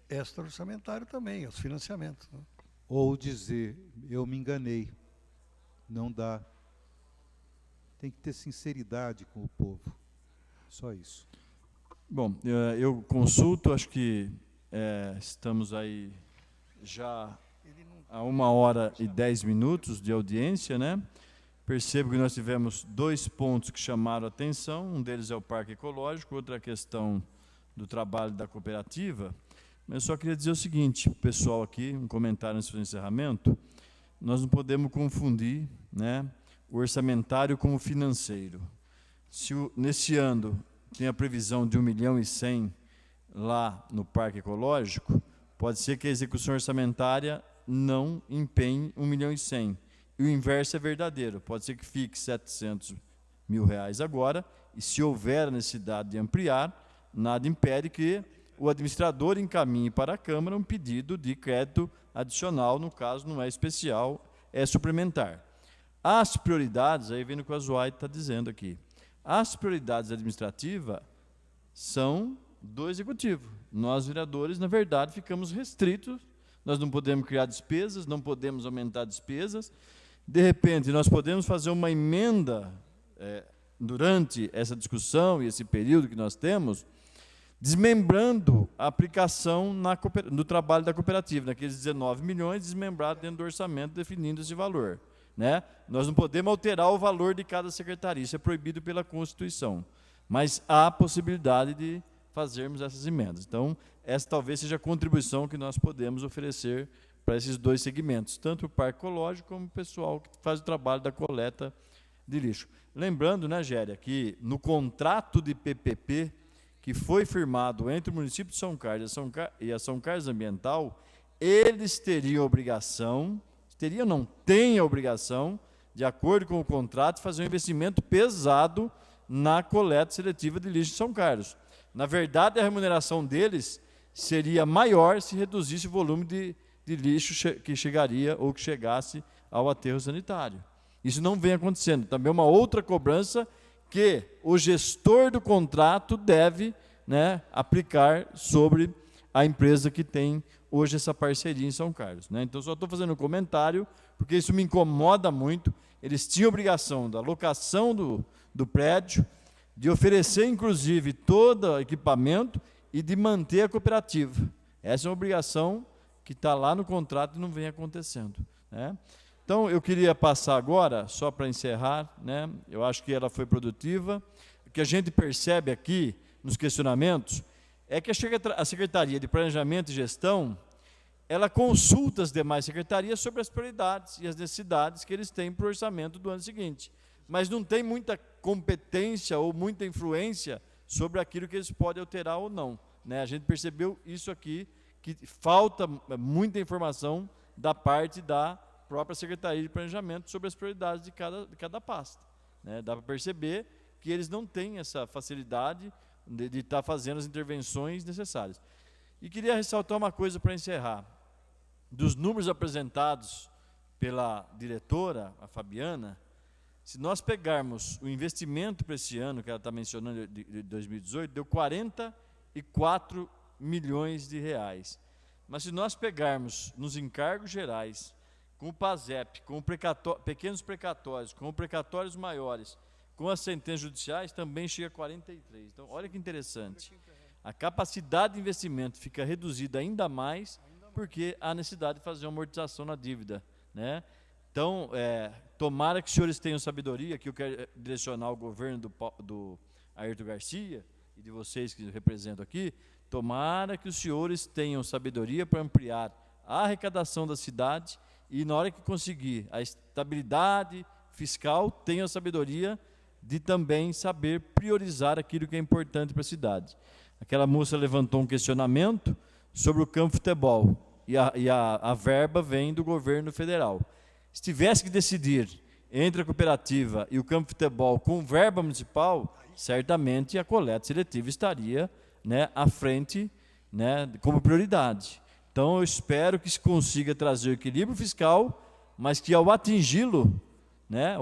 extra-orçamentário também, os financiamentos. Né? Ou dizer, eu me enganei, não dá. Tem que ter sinceridade com o povo, só isso. Bom, eu consulto, acho que estamos aí já a 1h10 de audiência, né? Percebo que nós tivemos 2 pontos que chamaram a atenção, um deles é o Parque Ecológico, outra é a questão do trabalho da cooperativa. Mas eu só queria dizer o seguinte, pessoal aqui, um comentário antes do encerramento, nós não podemos confundir, né, o orçamentário com o financeiro. Se nesse ano tem a previsão de 1.100.000 lá no Parque Ecológico, pode ser que a execução orçamentária não empenhe 1.100.000. E o inverso é verdadeiro, pode ser que fique R$700 mil agora, e se houver a necessidade de ampliar, nada impede que o administrador encaminhe para a Câmara um pedido de crédito adicional, no caso não é especial, é suplementar. As prioridades, aí vem o que o Zoraide está dizendo aqui, as prioridades administrativas são do Executivo. Nós, vereadores, na verdade, ficamos restritos, nós não podemos criar despesas, não podemos aumentar despesas. De repente, nós podemos fazer uma emenda durante essa discussão e esse período que nós temos, desmembrando a aplicação no trabalho da cooperativa, naqueles 19 milhões, desmembrado dentro do orçamento, definindo esse valor. Né? Nós não podemos alterar o valor de cada secretaria, isso é proibido pela Constituição. Mas há a possibilidade de fazermos essas emendas. Então, essa talvez seja a contribuição que nós podemos oferecer para esses 2 segmentos, tanto o Parque Ecológico como o pessoal que faz o trabalho da coleta de lixo. Lembrando, né, Géria, que no contrato de PPP que foi firmado entre o município de São Carlos e a São Carlos Ambiental, eles teriam a obrigação, têm a obrigação, de acordo com o contrato, fazer um investimento pesado na coleta seletiva de lixo em São Carlos. Na verdade, a remuneração deles seria maior se reduzisse o volume de lixo que chegaria ou que chegasse ao aterro sanitário. Isso não vem acontecendo. Também é uma outra cobrança que o gestor do contrato deve, né, aplicar sobre a empresa que tem hoje essa parceria em São Carlos, né? Então, só estou fazendo um comentário, porque isso me incomoda muito. Eles tinham obrigação da locação do prédio, de oferecer, inclusive, todo o equipamento e de manter a cooperativa. Essa é uma obrigação que está lá no contrato e não vem acontecendo, né? Então, eu queria passar agora, só para encerrar, né? Eu acho que ela foi produtiva. O que a gente percebe aqui, nos questionamentos, é que a Secretaria de Planejamento e Gestão, ela consulta as demais secretarias sobre as prioridades e as necessidades que eles têm para o orçamento do ano seguinte, mas não tem muita competência ou muita influência sobre aquilo que eles podem alterar ou não, né? A gente percebeu isso aqui, que falta muita informação da parte da própria Secretaria de Planejamento sobre as prioridades de cada pasta, né? Dá para perceber que eles não têm essa facilidade de estar fazendo as intervenções necessárias. E queria ressaltar uma coisa para encerrar. Dos números apresentados pela diretora, a Fabiana, se nós pegarmos o investimento para esse ano, que ela está mencionando, de 2018, deu 44 milhões de reais. Mas se nós pegarmos nos encargos gerais, com o PASEP, com pequenos precatórios, com precatórios maiores, com as sentenças judiciais, também chega a 43. Então, olha que interessante. A capacidade de investimento fica reduzida ainda mais, porque há necessidade de fazer uma amortização na dívida, né? Então, tomara que os senhores tenham sabedoria, que eu quero direcionar ao governo do Ayrton Garcia e de vocês que representam aqui, tomara que os senhores tenham sabedoria para ampliar a arrecadação da cidade e, na hora que conseguir a estabilidade fiscal, tenham a sabedoria de também saber priorizar aquilo que é importante para a cidade. Aquela moça levantou um questionamento sobre o campo de futebol, e a verba vem do governo federal. Se tivesse que decidir entre a cooperativa e o campo de futebol com verba municipal, certamente a coleta seletiva estaria, né, à frente, né, como prioridade. Então, eu espero que se consiga trazer o equilíbrio fiscal, mas que ao atingi-lo, né,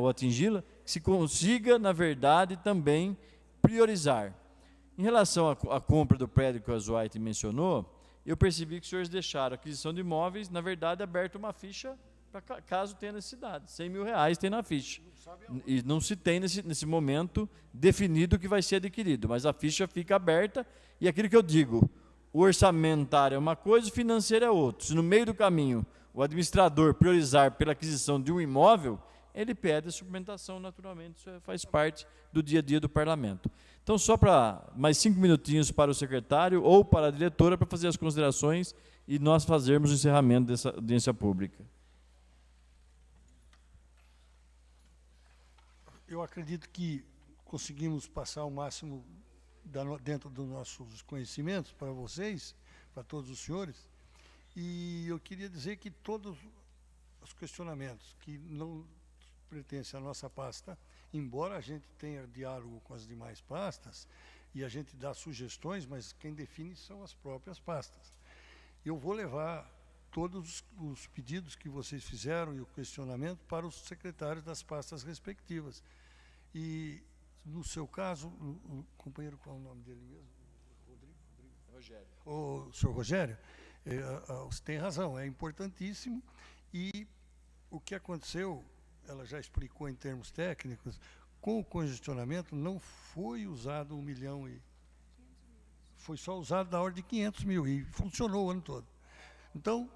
se consiga, na verdade, também priorizar. Em relação à compra do prédio que o Azuaite mencionou, eu percebi que os senhores deixaram a aquisição de imóveis, na verdade, aberta uma ficha para caso tenha necessidade. R$100 mil tem na ficha. E não se tem, nesse momento, definido o que vai ser adquirido, mas a ficha fica aberta, e aquilo que eu digo, o orçamentário é uma coisa, o financeiro é outra. Se no meio do caminho o administrador priorizar pela aquisição de um imóvel, ele pede a suplementação, naturalmente, isso faz parte do dia a dia do parlamento. Então, só para mais 5 minutinhos para o secretário ou para a diretora para fazer as considerações e nós fazermos o encerramento dessa audiência pública. Eu acredito que conseguimos passar o máximo dentro dos nossos conhecimentos para vocês, para todos os senhores, e eu queria dizer que todos os questionamentos que não pertencem à nossa pasta, embora a gente tenha diálogo com as demais pastas, e a gente dá sugestões, mas quem define são as próprias pastas. Eu vou levar todos os pedidos que vocês fizeram e o questionamento para os secretários das pastas respectivas. E, no seu caso, o companheiro, qual é o nome dele mesmo? Rogério. O senhor Rogério, você tem razão, é importantíssimo. E o que aconteceu, ela já explicou em termos técnicos, com o congestionamento não foi usado 1 milhão e... Foi só usado da ordem de 500 mil e funcionou o ano todo. Então...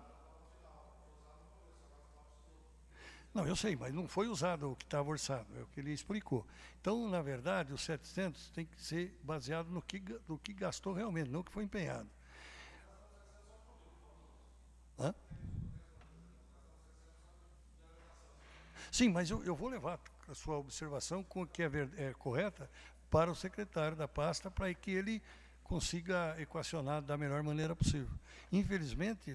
Não, eu sei, mas não foi usado o que estava orçado, é o que ele explicou. Então, na verdade, os 700 tem que ser baseado no que gastou realmente, não no que foi empenhado. Hã? Sim, mas eu vou levar a sua observação, que é correta, para o secretário da pasta, para que ele consiga equacionar da melhor maneira possível. Infelizmente,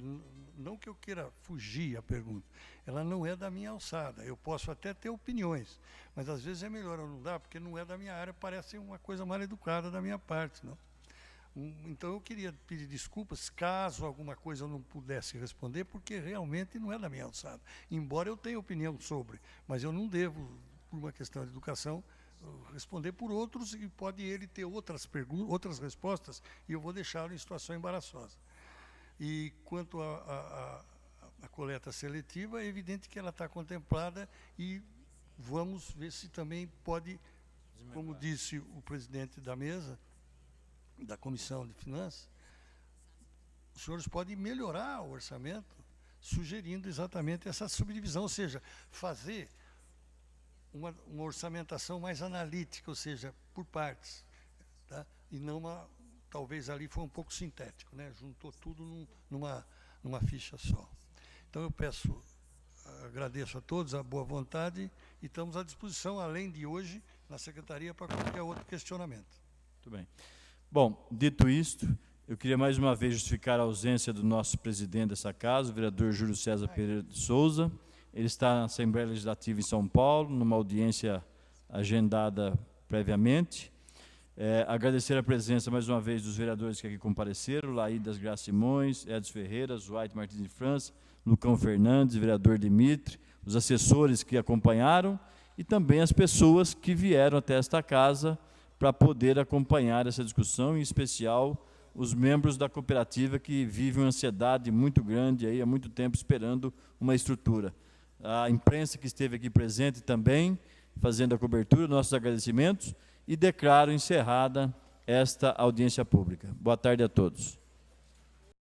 não que eu queira fugir à pergunta, ela não é da minha alçada. Eu posso até ter opiniões, mas às vezes é melhor eu não dar, porque não é da minha área, parece uma coisa mal educada da minha parte, não? Então, eu queria pedir desculpas caso alguma coisa eu não pudesse responder, porque realmente não é da minha alçada. Embora eu tenha opinião sobre, mas eu não devo, por uma questão de educação, responder por outros, e pode ele ter outras perguntas, outras respostas, e eu vou deixá-lo em situação embaraçosa. E quanto à coleta seletiva, é evidente que ela está contemplada e vamos ver se também pode, como disse o presidente da mesa, da Comissão de Finanças, os senhores podem melhorar o orçamento, sugerindo exatamente essa subdivisão, ou seja, fazer uma orçamentação mais analítica, ou seja, por partes, tá? E não talvez ali foi um pouco sintético, né? Juntou tudo numa ficha só. Então eu agradeço a todos a boa vontade e estamos à disposição, além de hoje, na Secretaria para qualquer outro questionamento. Muito bem. Bom, dito isto, eu queria mais uma vez justificar a ausência do nosso presidente dessa casa, o vereador Júlio César Pereira de Souza. Ele está na Assembleia Legislativa em São Paulo, numa audiência agendada previamente. Agradecer a presença, mais uma vez, dos vereadores que aqui compareceram, Laídas Graça Simões, Edson Ferreira, Zuaite Martins de França, Lucão Fernandes, vereador Dimitri, os assessores que acompanharam e também as pessoas que vieram até esta casa para poder acompanhar essa discussão, em especial os membros da cooperativa que vivem uma ansiedade muito grande aí, há muito tempo esperando uma estrutura. A imprensa que esteve aqui presente também, fazendo a cobertura, nossos agradecimentos, e declaro encerrada esta audiência pública. Boa tarde a todos.